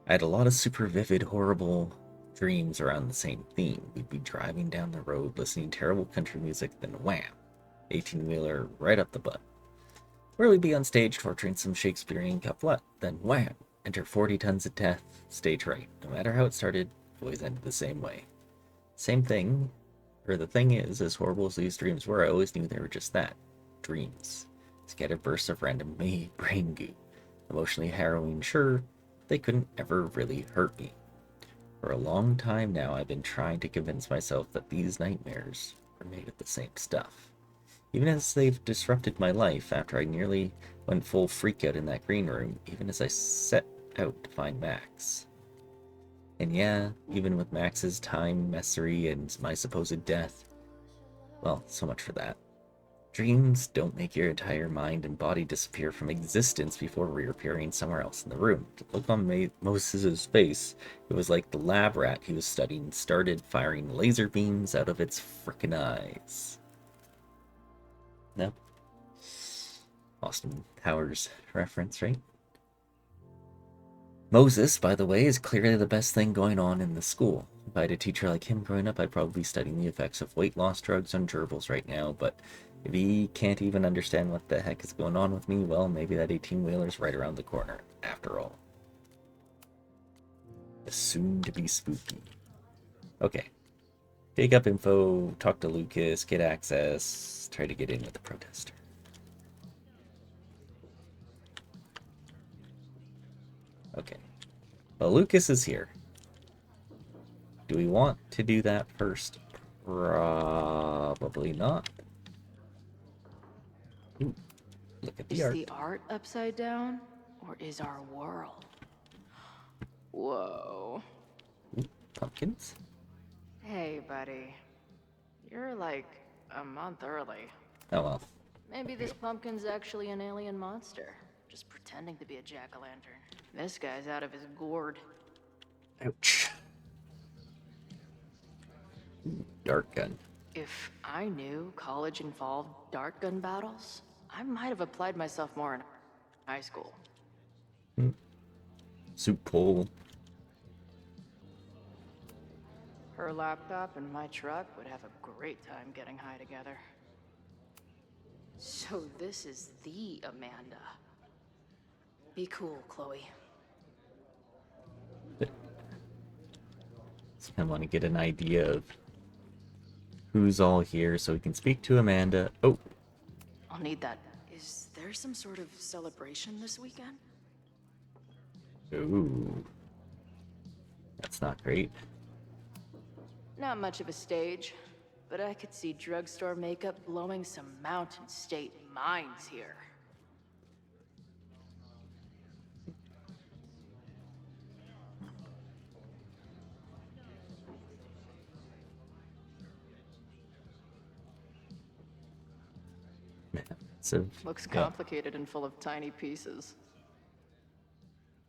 I had a lot of super vivid, horrible dreams around the same theme. We'd be driving down the road, listening to terrible country music, then wham, 18-wheeler right up the butt. Or we'd be on stage torturing some Shakespearean couplet, then wham, enter 40 tons of death, stage right. No matter how it started, it always ended the same way. Same thing, or the thing is, as horrible as these dreams were, I always knew they were just that, dreams. Scattered bursts of random brain goo. Emotionally harrowing, sure, they couldn't ever really hurt me. For a long time now, I've been trying to convince myself that these nightmares are made of the same stuff. Even as they've disrupted my life after I nearly went full freakout in that green room, even as I set out to find Max. And yeah, even with Max's time, messery, and my supposed death, well, so much for that. Dreams don't make your entire mind and body disappear from existence before reappearing somewhere else in the room. The look on Moses' face, it was like the lab rat he was studying started firing laser beams out of its frickin' eyes. No? Austin Powers reference, right? Moses, by the way, is clearly the best thing going on in the school. If I had a teacher like him growing up, I'd probably be studying the effects of weight loss drugs on gerbils right now, but if he can't even understand what the heck is going on with me, well, maybe that 18-wheeler's right around the corner, after all. The soon-to-be spooky. Okay. Dig up info, talk to Lucas, get access, try to get in with the protester. Okay. Well, Lucas is here. Do we want to do that first? Probably not. Ooh, look at the Is art. the art upside down, or is our world? Whoa. Ooh, pumpkins. Hey, buddy. You're like a month early. Oh well. Maybe this pumpkin's actually an alien monster, just pretending to be a jack-o'-lantern. This guy's out of his gourd. Ouch. Ooh, dart gun. If I knew college involved dart gun battles, I might have applied myself more in high school. Soup pole. Her laptop and my truck would have a great time getting high together. So this is the Amanda. Be cool, Chloe. Just kind of want to get an idea of who's all here so we can speak to Amanda. Oh, I'll need that. Is there some sort of celebration this weekend? ooh. That's not great. Not much of a stage, but I could see drugstore makeup blowing some Mountain State minds here. So, Looks yeah. complicated and full of tiny pieces.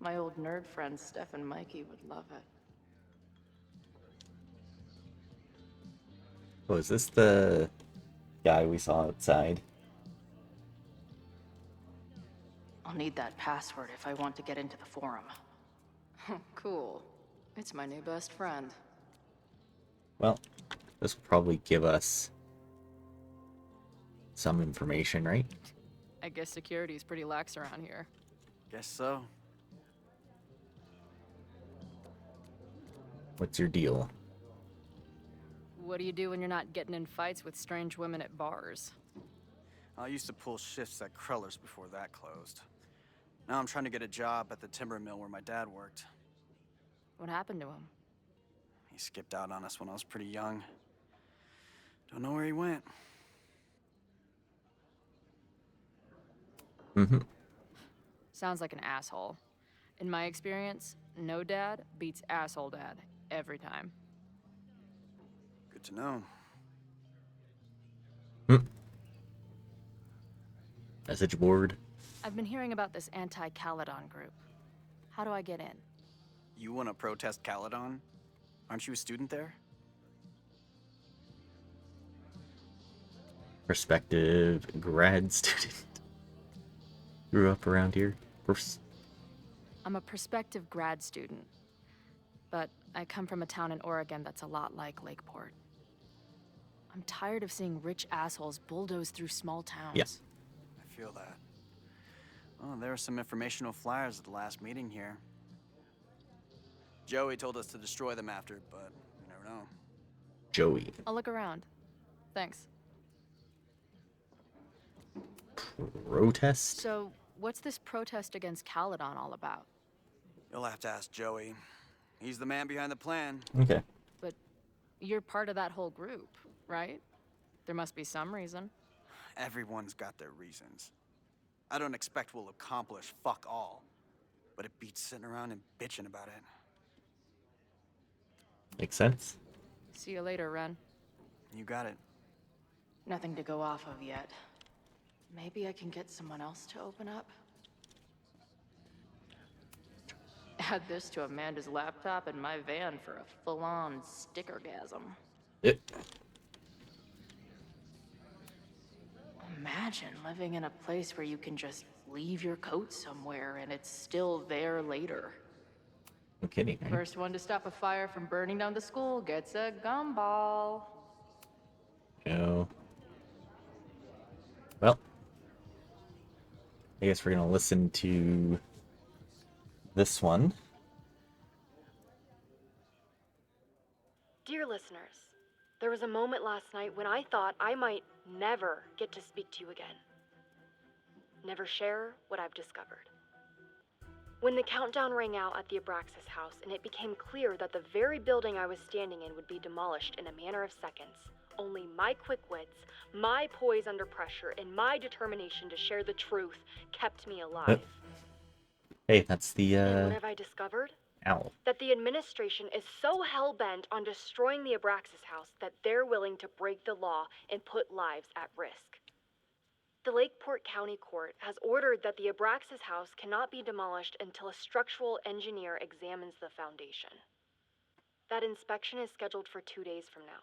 My old nerd friends Steph and Mikey would love it. Oh, is this the guy we saw outside? I'll need that password if I want to get into the forum. Cool. It's my new best friend. Well, this will probably give us some information, right? I guess security's pretty lax around here. Guess so. What's your deal? What do you do when you're not getting in fights with strange women at bars? I used to pull shifts at Kreller's before that closed. Now I'm trying to get a job at the timber mill where my dad worked. What happened to him? He skipped out on us when I was pretty young. Don't know where he went. Mm-hmm. Sounds like an asshole. In my experience, no dad beats asshole dad every time. Good to know. Message board. I've been hearing about this anti-Caledon group. How do I get in? You want to protest Caledon? Aren't you a student there? Prospective grad student. Grew up around here. I'm a prospective grad student, but I come from a town in Oregon that's a lot like Lakeport. I'm tired of seeing rich assholes bulldoze through small towns. Yeah. I feel that. Oh, there were some informational flyers at the last meeting here. Joey told us to destroy them after, but you never know. Joey. I'll look around. Thanks. Protest? So, what's this protest against Caledon all about? You'll have to ask Joey. He's the man behind the plan. Okay. But you're part of that whole group, right? There must be some reason. Everyone's got their reasons. I don't expect we'll accomplish fuck all, but it beats sitting around and bitching about it. Makes sense. See you later, Ren. You got it. Nothing to go off of yet. Maybe I can get someone else to open up? Add this to Amanda's laptop and my van for a full-on stickergasm. It. Imagine living in a place where you can just leave your coat somewhere and it's still there later. I'm kidding. Right? First one to stop a fire from burning down the school gets a gumball. No. Well, I guess we're gonna listen to this one. Dear listeners, there was a moment last night when I thought I might never get to speak to you again. Never share what I've discovered. When the countdown rang out at the Abraxas house and it became clear that the very building I was standing in would be demolished in a matter of seconds, only my quick wits, my poise under pressure, and my determination to share the truth kept me alive. Hey, that's the And what have I discovered? owl. That the administration is so hell-bent on destroying the Abraxas house that they're willing to break the law and put lives at risk. The Lakeport County Court has ordered that the Abraxas house cannot be demolished until a structural engineer examines the foundation. That inspection is scheduled for 2 days from now.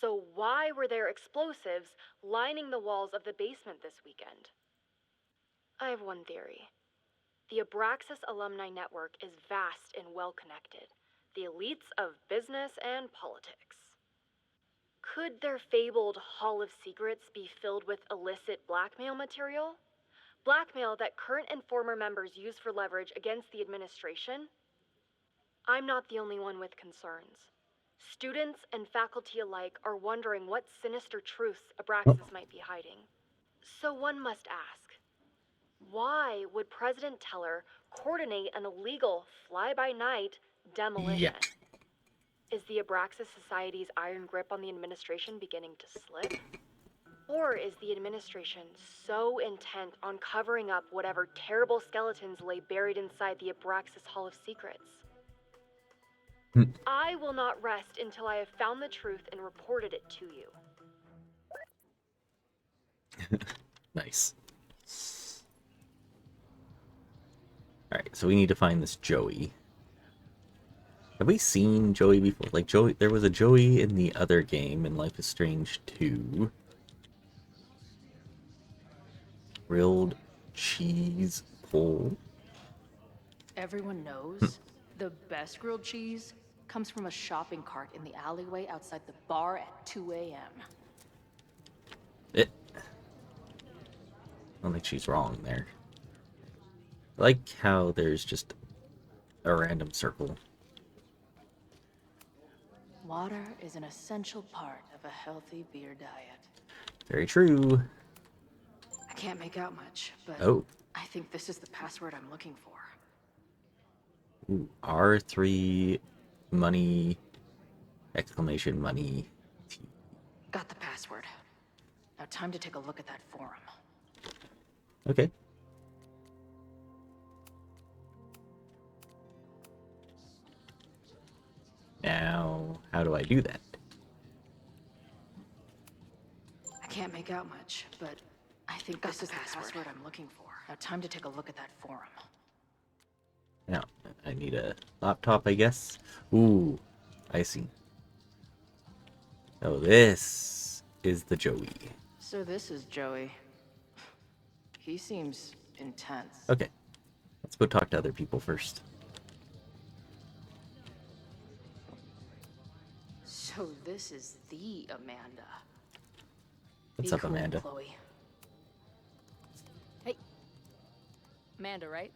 So why were there explosives lining the walls of the basement this weekend? I have one theory. The Abraxas Alumni Network is vast and well-connected, the elites of business and politics. Could their fabled Hall of Secrets be filled with illicit blackmail material? Blackmail that current and former members use for leverage against the administration? I'm not the only one with concerns. Students and faculty alike are wondering what sinister truths Abraxas might be hiding. So one must ask, why would President Teller coordinate an illegal fly-by-night demolition? Yeah. Is the Abraxas Society's iron grip on the administration beginning to slip? Or is the administration so intent on covering up whatever terrible skeletons lay buried inside the Abraxas Hall of Secrets? I will not rest until I have found the truth and reported it to you. Nice. Alright, so we need to find this Joey. Have we seen Joey before? Like, Joey, there was a Joey in the other game in Life is Strange 2. Grilled cheese pull. Everyone knows the best grilled cheese comes from a shopping cart in the alleyway outside the bar at 2 a.m. I don't think she's wrong there. I like how there's just a random circle. Water is an essential part of a healthy beer diet. Very true. I can't make out much, but Oh. I think this is the password I'm looking for. Ooh, R3 money exclamation money. Got the password. Now time to take a look at that forum. Okay. Now, how do I do that? I can't make out much, but I think this is the password I'm looking for. Now time to take a look at that forum. Now, I need a laptop, I guess. Ooh, I see. Oh, this is the Joey. So this is Joey. He seems intense. Okay. Let's go talk to other people first. So this is the Amanda. What's Be up, cool, Amanda? Chloe. Hey. Amanda, right?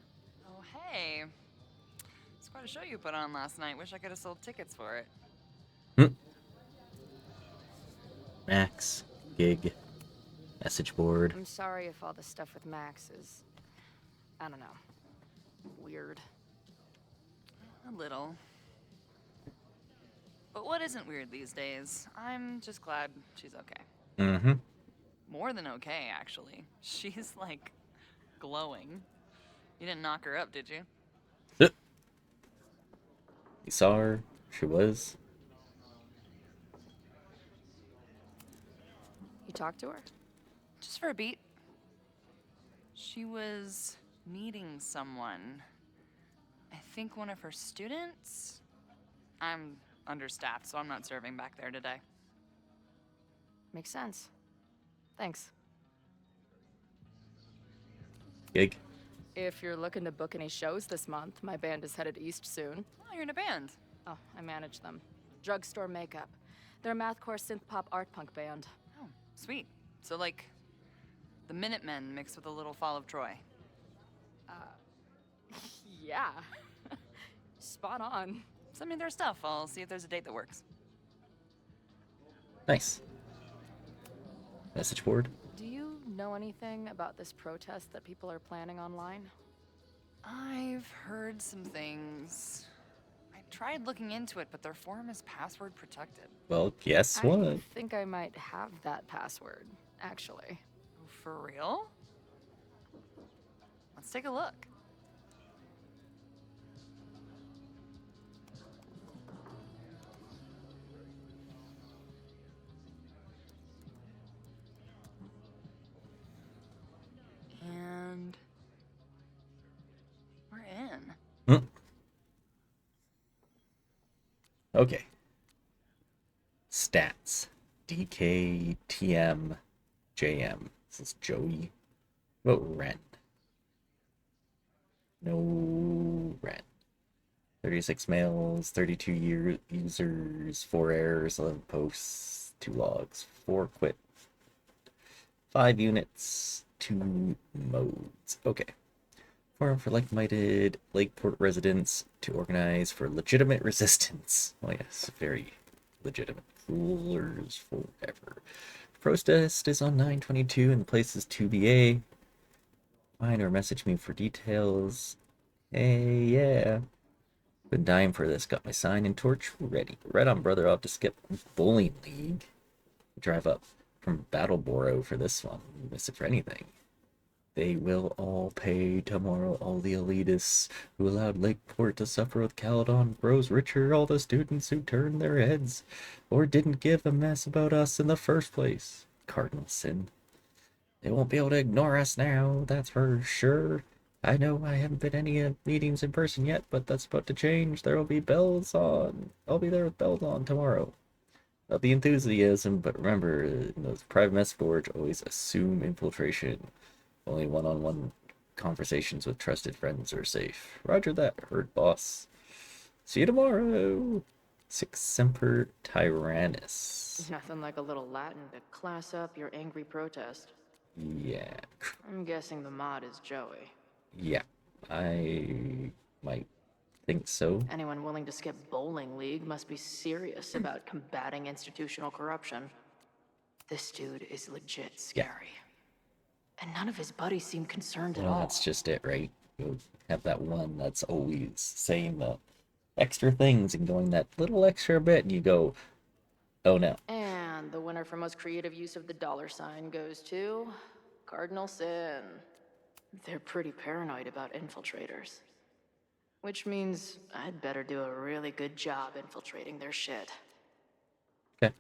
Oh, hey. It's quite a show you put on last night. Wish I could have sold tickets for it. Max, gig, message board. I'm sorry if all the stuff with Max is, I don't know, weird. A little. But what isn't weird these days? I'm just glad she's okay. Mm-hmm. More than okay, actually. She's, like, glowing. You didn't knock her up, did you? You saw her. She was. You talked to her? Just for a beat. She was meeting someone. I think one of her students? I'm understaffed, so I'm not serving back there today. Makes sense. Thanks. Gig. If you're looking to book any shows this month, my band is headed east soon. Oh, you're in a band. Oh, I manage them. Drugstore Makeup. They're a mathcore synth-pop art punk band. Oh, sweet. So, like, the Minutemen mixed with a little Fall of Troy. Yeah. Spot on. Send me their stuff. I'll see if there's a date that works. Nice. Message board. Do you know anything about this protest that people are planning online? I've heard some things. I tried looking into it, but their forum is password protected. Well, guess what? I think I might have that password, actually. For real? Let's take a look. And we're in. Okay. Stats. DK, TM, JM. This is Joey. What about Ren? No Ren. 36 males, 32 users, 4 errors, 11 posts, 2 logs, 4 quit, 5 units, 2 modes. Okay. Forum for like-minded Lakeport residents to organize for legitimate resistance. Oh yes, very legitimate. Rulers forever. Protest is on 9/22 and the place is 2BA. Find or message me for details. Hey, yeah. Been dying for this. Got my sign and torch ready. Right on, brother. I'll have to skip bowling league. Drive up from Battleboro for this one. Miss it for anything. They will all pay tomorrow. All the elitists who allowed Lakeport to suffer with Caledon grows richer. All the students who turned their heads or didn't give a mess about us in the first place. Cardinal sin. They won't be able to ignore us now, that's for sure. I know I haven't been any meetings in person yet, but that's about to change. There will be bells on. I'll be there with bells on tomorrow. Love the enthusiasm, but remember, in those private mess boards, always assume infiltration. Only one-on-one conversations with trusted friends are safe. Roger that, heard boss. See you tomorrow. Six Semper Tyrannus. Nothing like a little Latin to class up your angry protest. Yeah. I'm guessing the mod is Joey. Yeah. I might think so. Anyone willing to skip bowling league must be serious about combating institutional corruption. This dude is legit scary. And none of his buddies seem concerned at Well, all. that's just it, right? You'll have that one that's always saying the extra things and going that little extra bit, and you go, oh no. And the winner for most creative use of the $sign goes to Cardinal Sin. They're pretty paranoid about infiltrators. Which means I'd better do a really good job infiltrating their shit. Okay.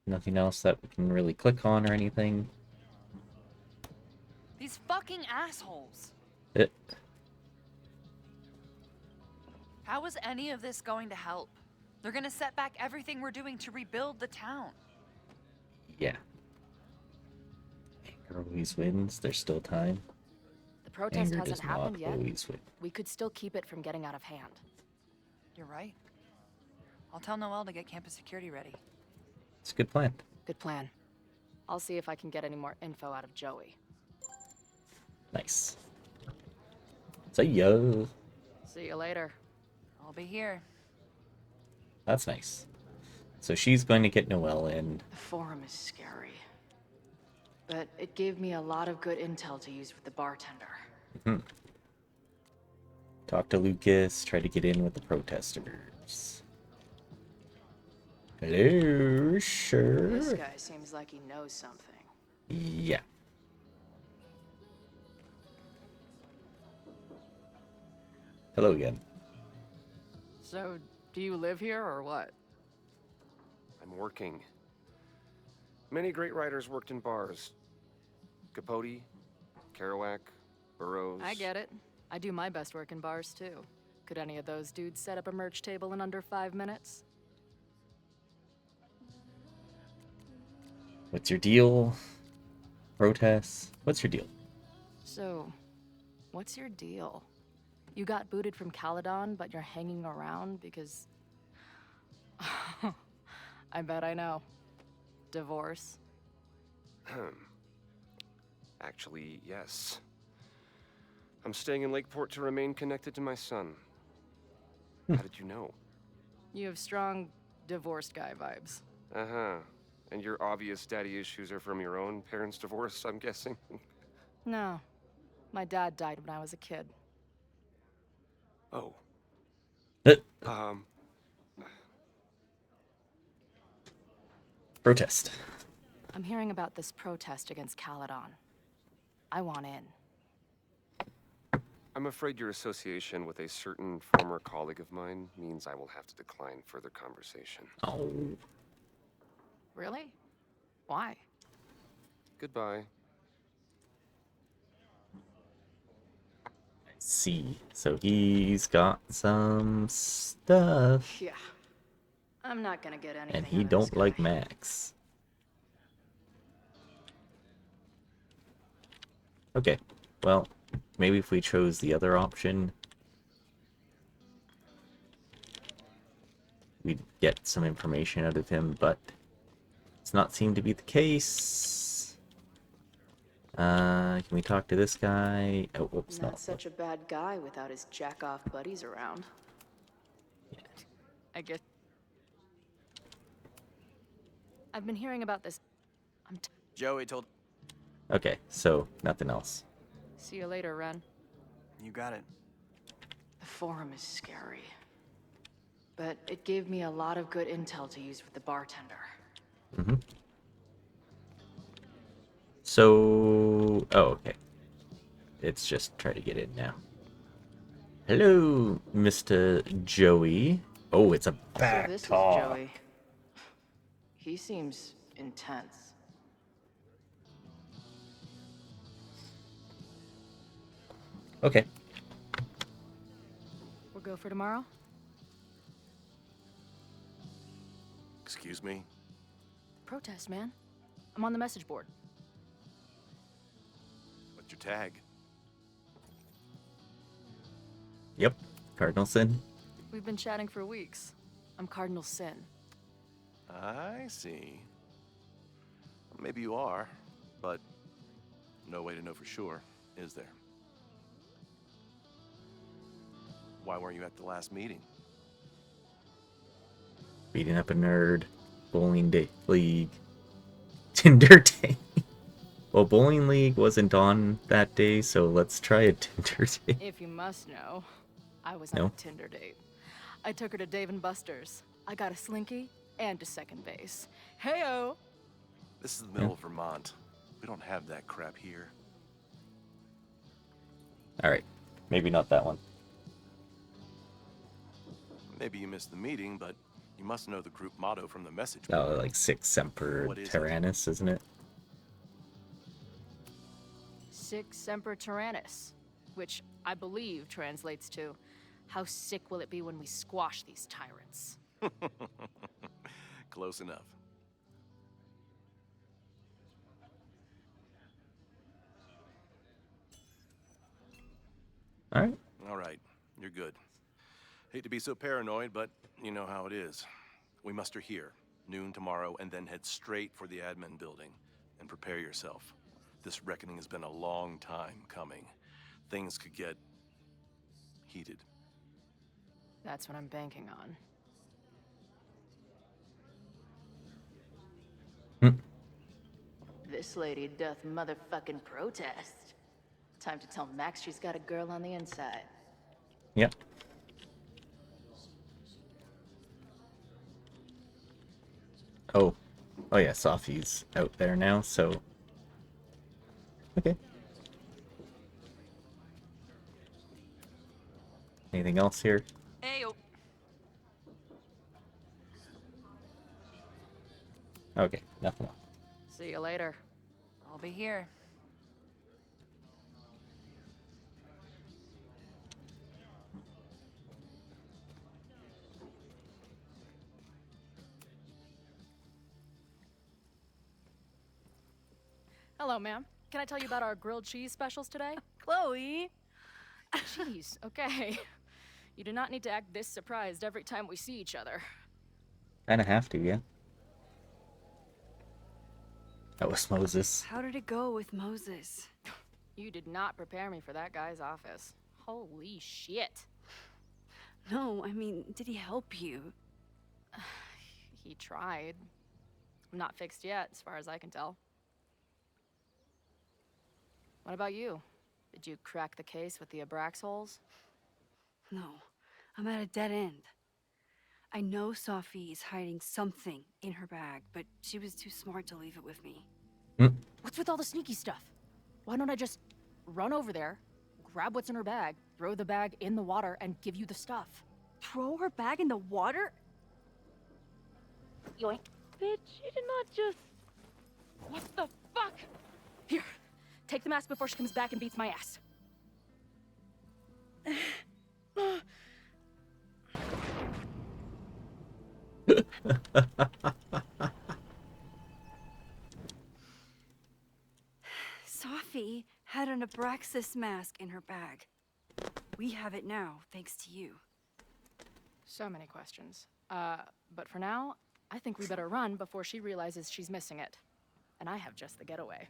Nothing else that we can really click on or anything. These fucking assholes. How is any of this going to help? They're gonna set back everything we're doing to rebuild the town. Yeah. Anger always wins. There's still time. The protest Anger hasn't does not happened yet. always win. We could still keep it from getting out of hand. You're right. I'll tell Noelle to get campus security ready. It's a good plan. Good plan. I'll see if I can get any more info out of Joey. Nice. See ya. See you later. I'll be here. That's nice. So she's going to get Noelle in. The forum is scary. But it gave me a lot of good intel to use with the bartender. Mhm. Talk to Lucas. Try to get in with the protesters. Hello, sure. This guy seems like he knows something. Yeah. Hello again. So, do you live here or what? I'm working. Many great writers worked in bars. Capote, Kerouac, Burroughs. I get it. I do my best work in bars too. Could any of those dudes set up a merch table in under 5 minutes? What's your deal? Protests? What's your deal? So, what's your deal? You got booted from Caledon, but you're hanging around because... I bet I know. Divorce. Actually, yes. I'm staying in Lakeport to remain connected to my son. How did you know? You have strong divorced guy vibes. Uh-huh. And your obvious daddy issues are from your own parents' divorce, I'm guessing? No. My dad died when I was a kid. Oh. Uh, Protest. I'm hearing about this protest against Caledon. I want in. I'm afraid your association with a certain former colleague of mine means I will have to decline further conversation. Oh. Really? Why? Goodbye. I see. So he's got some stuff. Yeah. I'm not gonna get anything And out he of this don't like guy. Max. Okay. Well, maybe if we chose the other option, we'd get some information out of him, but it's not seem to be the case. Can we talk to this guy? Oh, whoops, Not no. such a bad guy without his jack-off buddies around. I guess. I've been hearing about this. Joey told... Okay, so nothing else. See you later, Ren. You got it. The forum is scary. But it gave me a lot of good intel to use with the bartender. Mm-hmm. So, oh, okay. It's just try to get in now. Hello, Mr. Joey. Oh, it's a back So this talk. is Joey. He seems intense. Okay. We'll go for tomorrow? Excuse me? Protest, man. I'm on the message board. What's your tag? Yep. Cardinal Sin. We've been chatting for weeks. I'm Cardinal Sin. I see. Maybe you are, but no way to know for sure, is there? Why weren't you at the last meeting? Beating up a nerd. Bowling league. Tinder day. Well, bowling league wasn't on that day, so let's try a Tinder day. If you must know, I was No? on a Tinder date. I took her to Dave & Buster's. I got a slinky and a second base. Heyo! This is the middle of Vermont. We don't have that crap here. Alright. Maybe not that one. Maybe you missed the meeting, but you must know the group motto from the message Oh, board. like Sic Semper What is it? Tyrannis, isn't it? Sic Semper Tyrannis, which I believe translates to, how sick will it be when we squash these tyrants? Close enough. All right. All right, you're good. Hate to be so paranoid, but you know how it is. We muster here, noon tomorrow, and then head straight for the admin building. And prepare yourself. This reckoning has been a long time coming. Things could get heated. That's what I'm banking on. This lady doth motherfucking protest. Time to tell Max she's got a girl on the inside. Yep. Oh. Oh yeah, Sophie's out there now, so... Okay. Anything else here? Ayo. Okay, nothing else. See you later. I'll be here. Hello, ma'am. Can I tell you about our grilled cheese specials today? Chloe! Jeez, okay. You do not need to act this surprised every time we see each other. Kinda have to, yeah. That was Moses. How did it go with Moses? You did not prepare me for that guy's office. Holy shit. No, I mean, did he help you? He tried. Not fixed yet, as far as I can tell. What about you? Did you crack the case with the Abrax holes? No, I'm at a dead end. I know Sophie is hiding something in her bag, but she was too smart to leave it with me. What's with all the sneaky stuff? Why don't I just run over there, grab what's in her bag, throw the bag in the water, and give you the stuff? Throw her bag in the water? Yoink. Bitch, you did not just... What the fuck? Here, take the mask before she comes back and beats my ass. Sophie had an Abraxas mask in her bag. We have it now, thanks to you. So many questions. But for now, I think we better run before she realizes she's missing it. And I have just the getaway.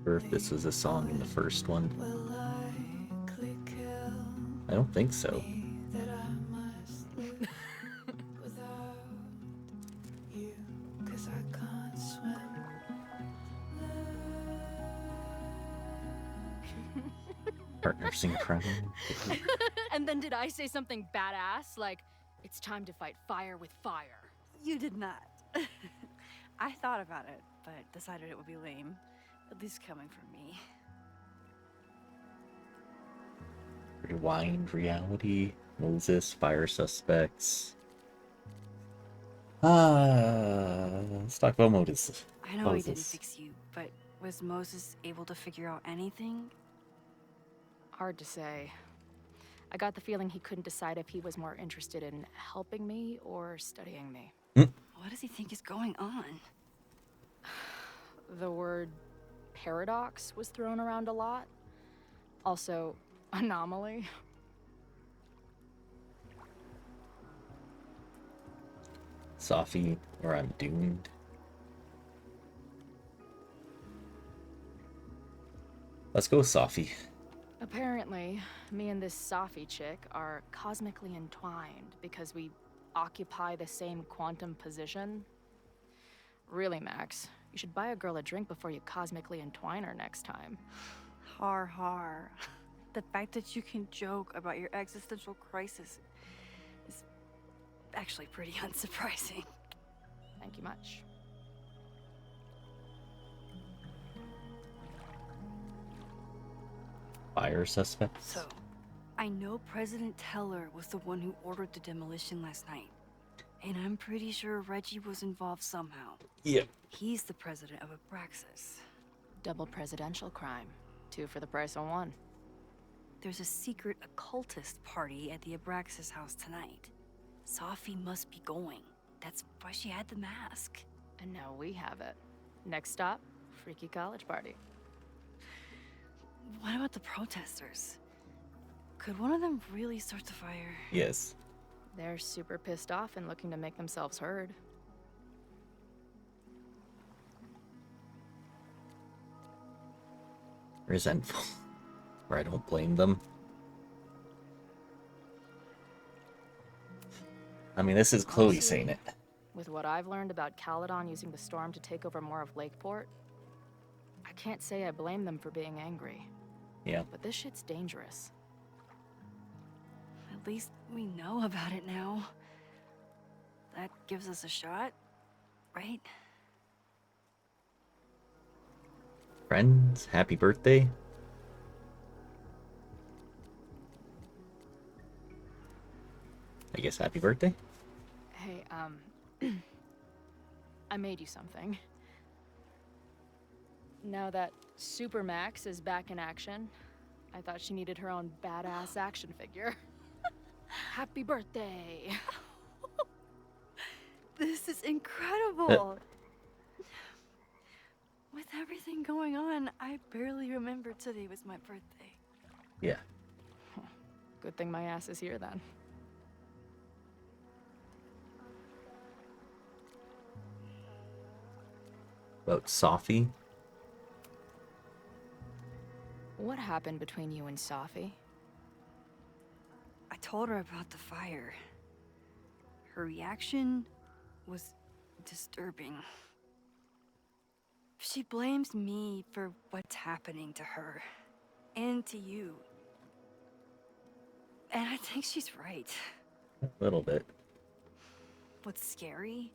Or if this was a song in the first one. I don't think so. Partners in crime. And then did I say something badass? Like, it's time to fight fire with fire. You did not. I thought about it, but decided it would be lame. At least coming from me. Rewind reality. Moses, fire suspects. Let's talk about Moses. I know he didn't fix you, but was Moses able to figure out anything? Hard to say. I got the feeling he couldn't decide if he was more interested in helping me or studying me. What does he think is going on? The word paradox was thrown around a lot. Also, anomaly. Sophie, or I'm doomed. Let's go, Sophie. Apparently, me and this Sophie chick are cosmically entwined because we occupy the same quantum position. Really, Max, you should buy a girl a drink before you cosmically entwine her next time. Har har. The fact that you can joke about your existential crisis is actually pretty unsurprising. Thank you much. Fire suspects? So, I know President Teller was the one who ordered the demolition last night. And I'm pretty sure Reggie was involved somehow. Yeah. He's the president of Abraxas. Double presidential crime. 2 for the price of 1. There's a secret occultist party at the Abraxas house tonight. Sophie must be going. That's why she had the mask. And now we have it. Next stop, freaky college party. What about the protesters? Could one of them really start the fire? Yes. They're super pissed off and looking to make themselves heard. Resentful. Or I don't blame them. I mean, this is Chloe Honestly, saying it. With what I've learned about Caledon using the storm to take over more of Lakeport, I can't say I blame them for being angry. Yeah. But this shit's dangerous. At least we know about it now. That gives us a shot, right? Friends, happy birthday. I guess happy birthday? Hey, I made you something. Now that Super Max is back in action, I thought she needed her own badass action figure. Happy birthday! This is incredible! With everything going on, I barely remember today was my birthday. Yeah. Good thing my ass is here then. About Sophie? What happened between you and Sophie? I told her about the fire. Her reaction was disturbing. She blames me for what's happening to her and to you. And I think she's right. A little bit. What's scary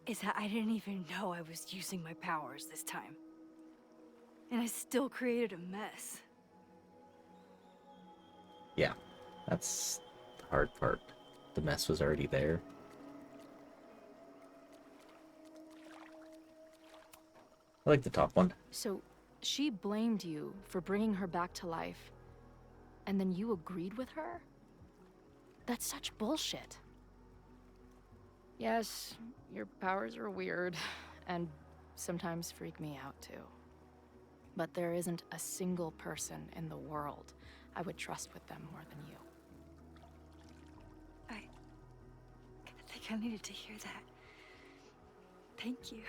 is that I didn't even know I was using my powers this time. And I still created a mess. Yeah. That's the hard part. The mess was already there. I like the top one. So, she blamed you for bringing her back to life, and then you agreed with her? That's such bullshit. Yes, your powers are weird, and sometimes freak me out too. But there isn't a single person in the world I would trust with them more than you. I think I needed to hear that. Thank you.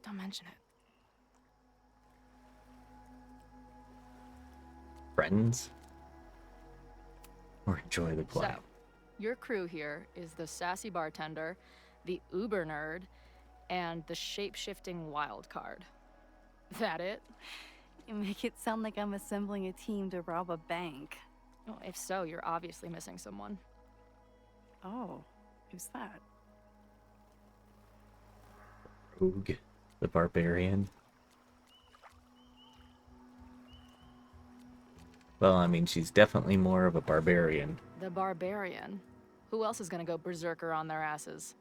Don't mention it. Friends? Or enjoy the quiet? So, your crew here is the sassy bartender, the uber nerd, and the shape-shifting wild card. That it? You make it sound like I'm assembling a team to rob a bank. Well, if so, you're obviously missing someone. Oh, who's that? Rogue, the barbarian. Well, I mean, she's definitely more of a barbarian. The barbarian? Who else is gonna go berserker on their asses?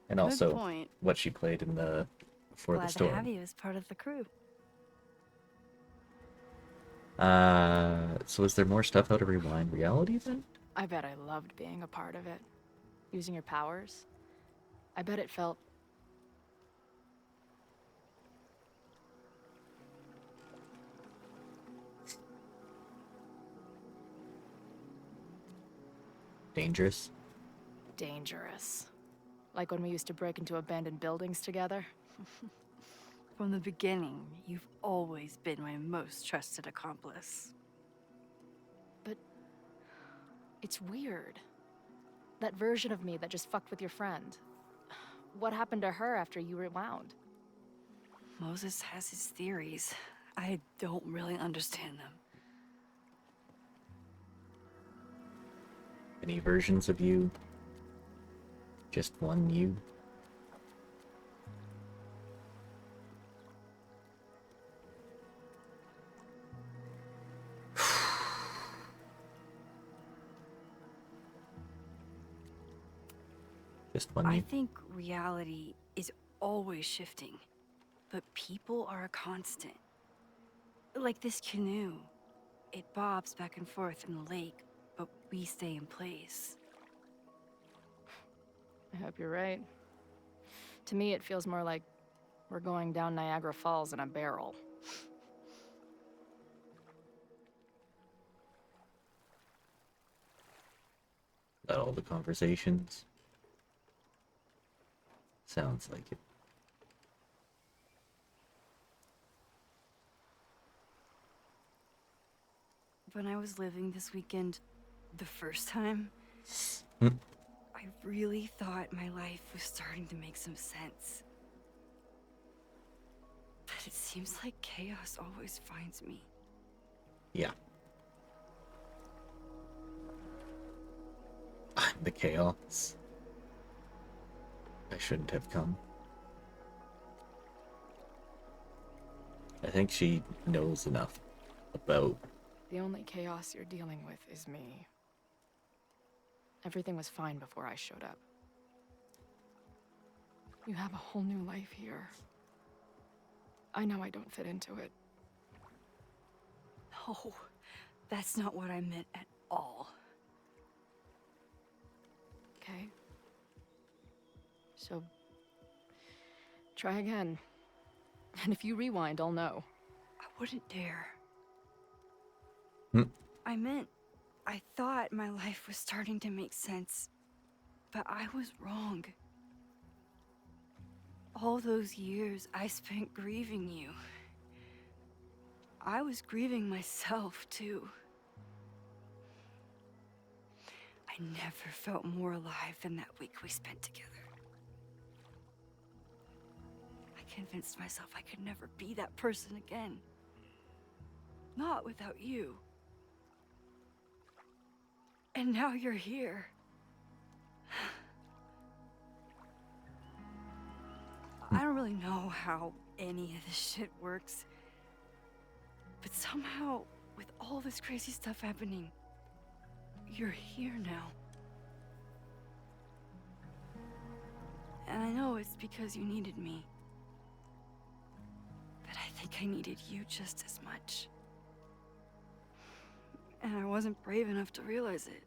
And Good also point. what she played in the Before Glad the Storm. to have you as part of the crew. So is there more stuff out of Rewind Reality then? I bet I loved being a part of it. Using your powers. I bet it felt... Dangerous? dangerous. Like when we used to break into abandoned buildings together. From the beginning, you've always been my most trusted accomplice. But... it's weird. That version of me that just fucked with your friend. What happened to her after you rewound? Moses has his theories. I don't really understand them. Any versions of you? Just one you? Fist bun I you. think reality is always shifting, but people are a constant. Like this canoe. It bobs back and forth in the lake, but we stay in place. I hope you're right. To me, it feels more like we're going down Niagara Falls in a barrel. Got all the conversations. Sounds like it. When I was living this weekend, the first time, Hmm. I really thought my life was starting to make some sense. But it seems like chaos always finds me. Yeah. I'm the chaos. I shouldn't have come. I think she knows enough about... The only chaos you're dealing with is me. Everything was fine before I showed up. You have a whole new life here. I know I don't fit into it. No, that's not what I meant at all. Okay? So, try again. And if you rewind, I'll know. I wouldn't dare. Hmm. I thought my life was starting to make sense, but I was wrong. All those years I spent grieving you. I was grieving myself, too. I never felt more alive than that week we spent together. I convinced myself I could never be that person again. Not without you. And now you're here. I don't really know how any of this shit works. But somehow, with all this crazy stuff happening, you're here now. And I know it's because you needed me. But I think I needed you just as much. And I wasn't brave enough to realize it.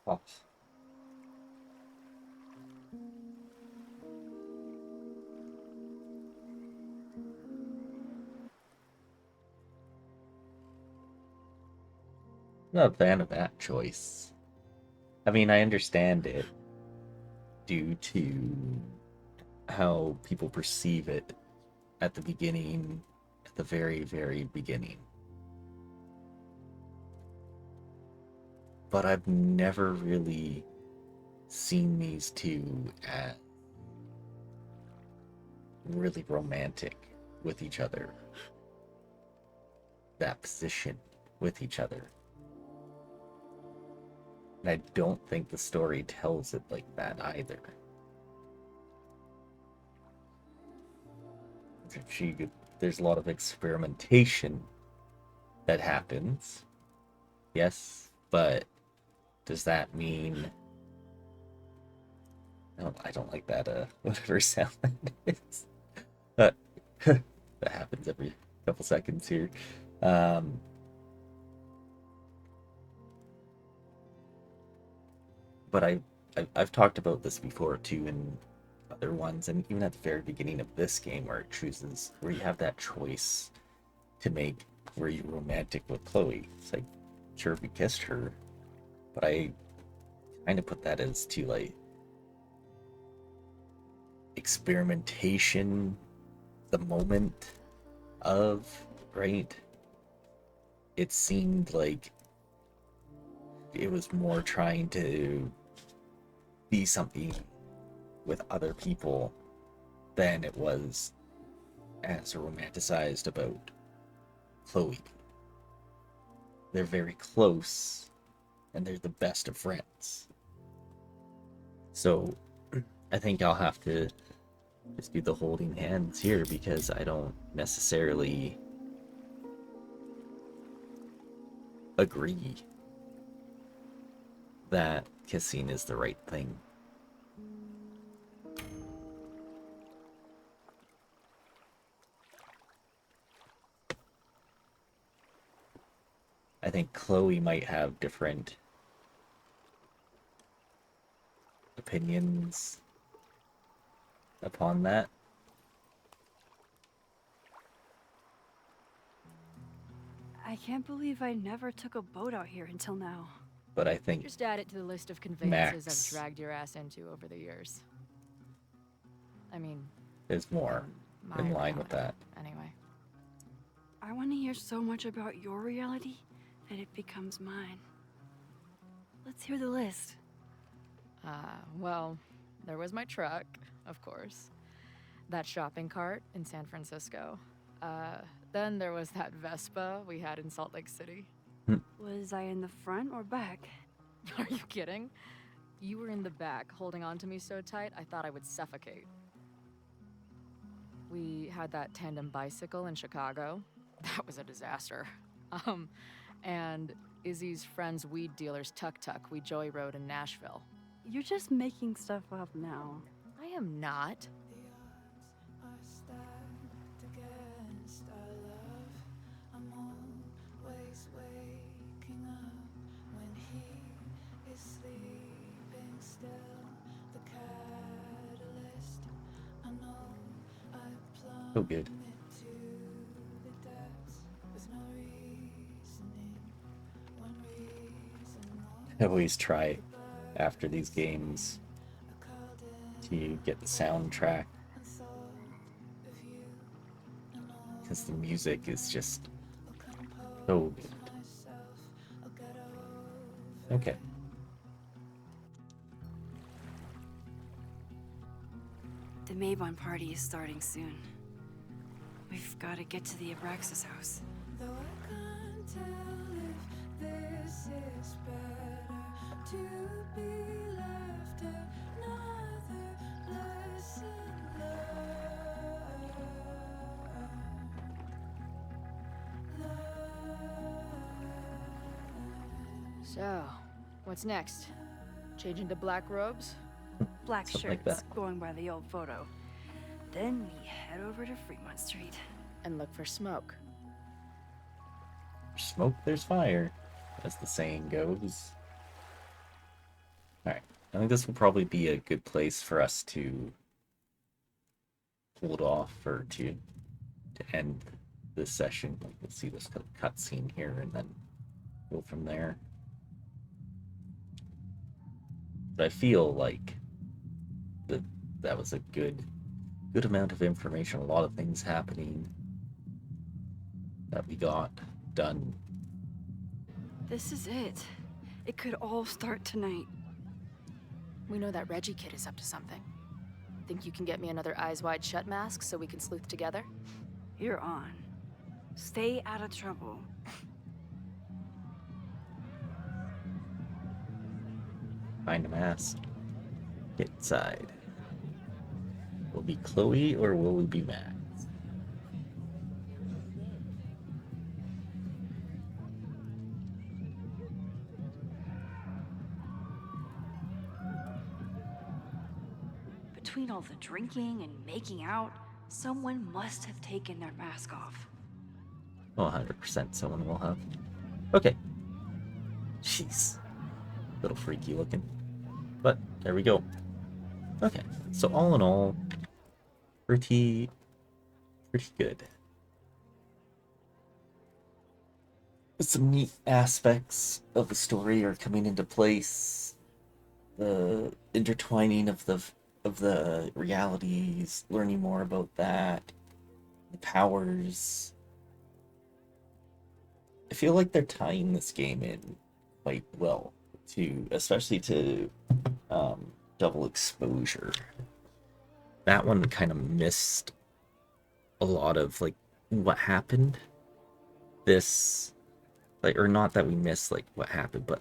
Pops. Not a fan of that choice. I mean, I understand it due to how people perceive it at the beginning, at the very, very beginning. But I've never really seen these two as really romantic with each other. That position with each other. And I don't think the story tells it like that either. There's a lot of experimentation that happens. Yes, but does that mean... I don't like that, whatever sound that is. That happens every couple seconds here. But I've talked about this before too in other ones, and even at the very beginning of this game where you have that choice to make where you're romantic with Chloe. It's like, sure, we kissed her, but I kind of put that as to like experimentation, the moment of, right? It seemed like it was more trying to be something with other people than it was as romanticized about Chloe. They're very close, and they're the best of friends. So I think I'll have to just do the holding hands here, because I don't necessarily agree that kissing is the right thing. I think Chloe might have different opinions upon that. I can't believe I never took a boat out here until now. But I think Just add it to the list of conveyances Max I've dragged your ass into over the years. I mean, is more my in line with reality, that. anyway. I want to hear so much about your reality that it becomes mine. Let's hear the list. Well, there was my truck, of course. That shopping cart in San Francisco. Then there was that Vespa we had in Salt Lake City. Was I in the front or back? Are you kidding? You were in the back, holding on to me so tight, I thought I would suffocate. We had that tandem bicycle in Chicago. That was a disaster. And Izzy's friend's weed dealer's tuk-tuk we joyrode in Nashville. You're just making stuff up now. I am not. So good. I always try after these games to get the soundtrack, because the music is just so good. Okay. The Maybon party is starting soon. We've got to get to the Abraxas house. Though I can't tell if this is better to be left another lesson learned. So, what's next? Change into black robes? Black Something shirts, like that. going by the old photo. Then we head over to Fremont Street. And look for smoke. Smoke, there's fire, as the saying goes. Alright, I think this will probably be a good place for us to hold off, or to end this session. We'll see this cutscene here and then go from there. But I feel like that was a good amount of information, a lot of things happening that we got done. This is it. It could all start tonight. We know that Reggie kid is up to something. Think you can get me another Eyes Wide Shut mask so we can sleuth together? You're on. Stay out of trouble. Find a mask. Get inside. Will we be Chloe or will we be Max? Between all the drinking and making out, someone must have taken their mask off. Oh, 100% someone will have. Okay. Jeez. Little freaky looking. But, there we go. Okay, so all in all, pretty good. Some neat aspects of the story are coming into place. The intertwining of the realities, learning more about that, the powers. I feel like they're tying this game in quite well, to especially to double exposure. That one kind of missed a lot of like what happened. This, like, or not that we missed like what happened, but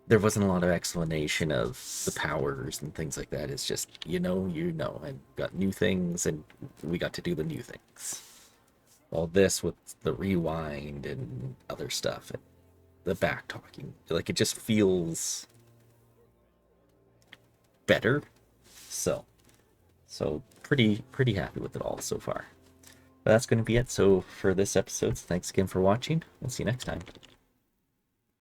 there wasn't a lot of explanation of the powers and things like that. It's just, you know, and got new things, and we got to do the new things. All this with the rewind and other stuff, and the back talking, like it just feels better. So pretty happy with it all so far. But that's going to be it. So for this episode, thanks again for watching. We'll see you next time.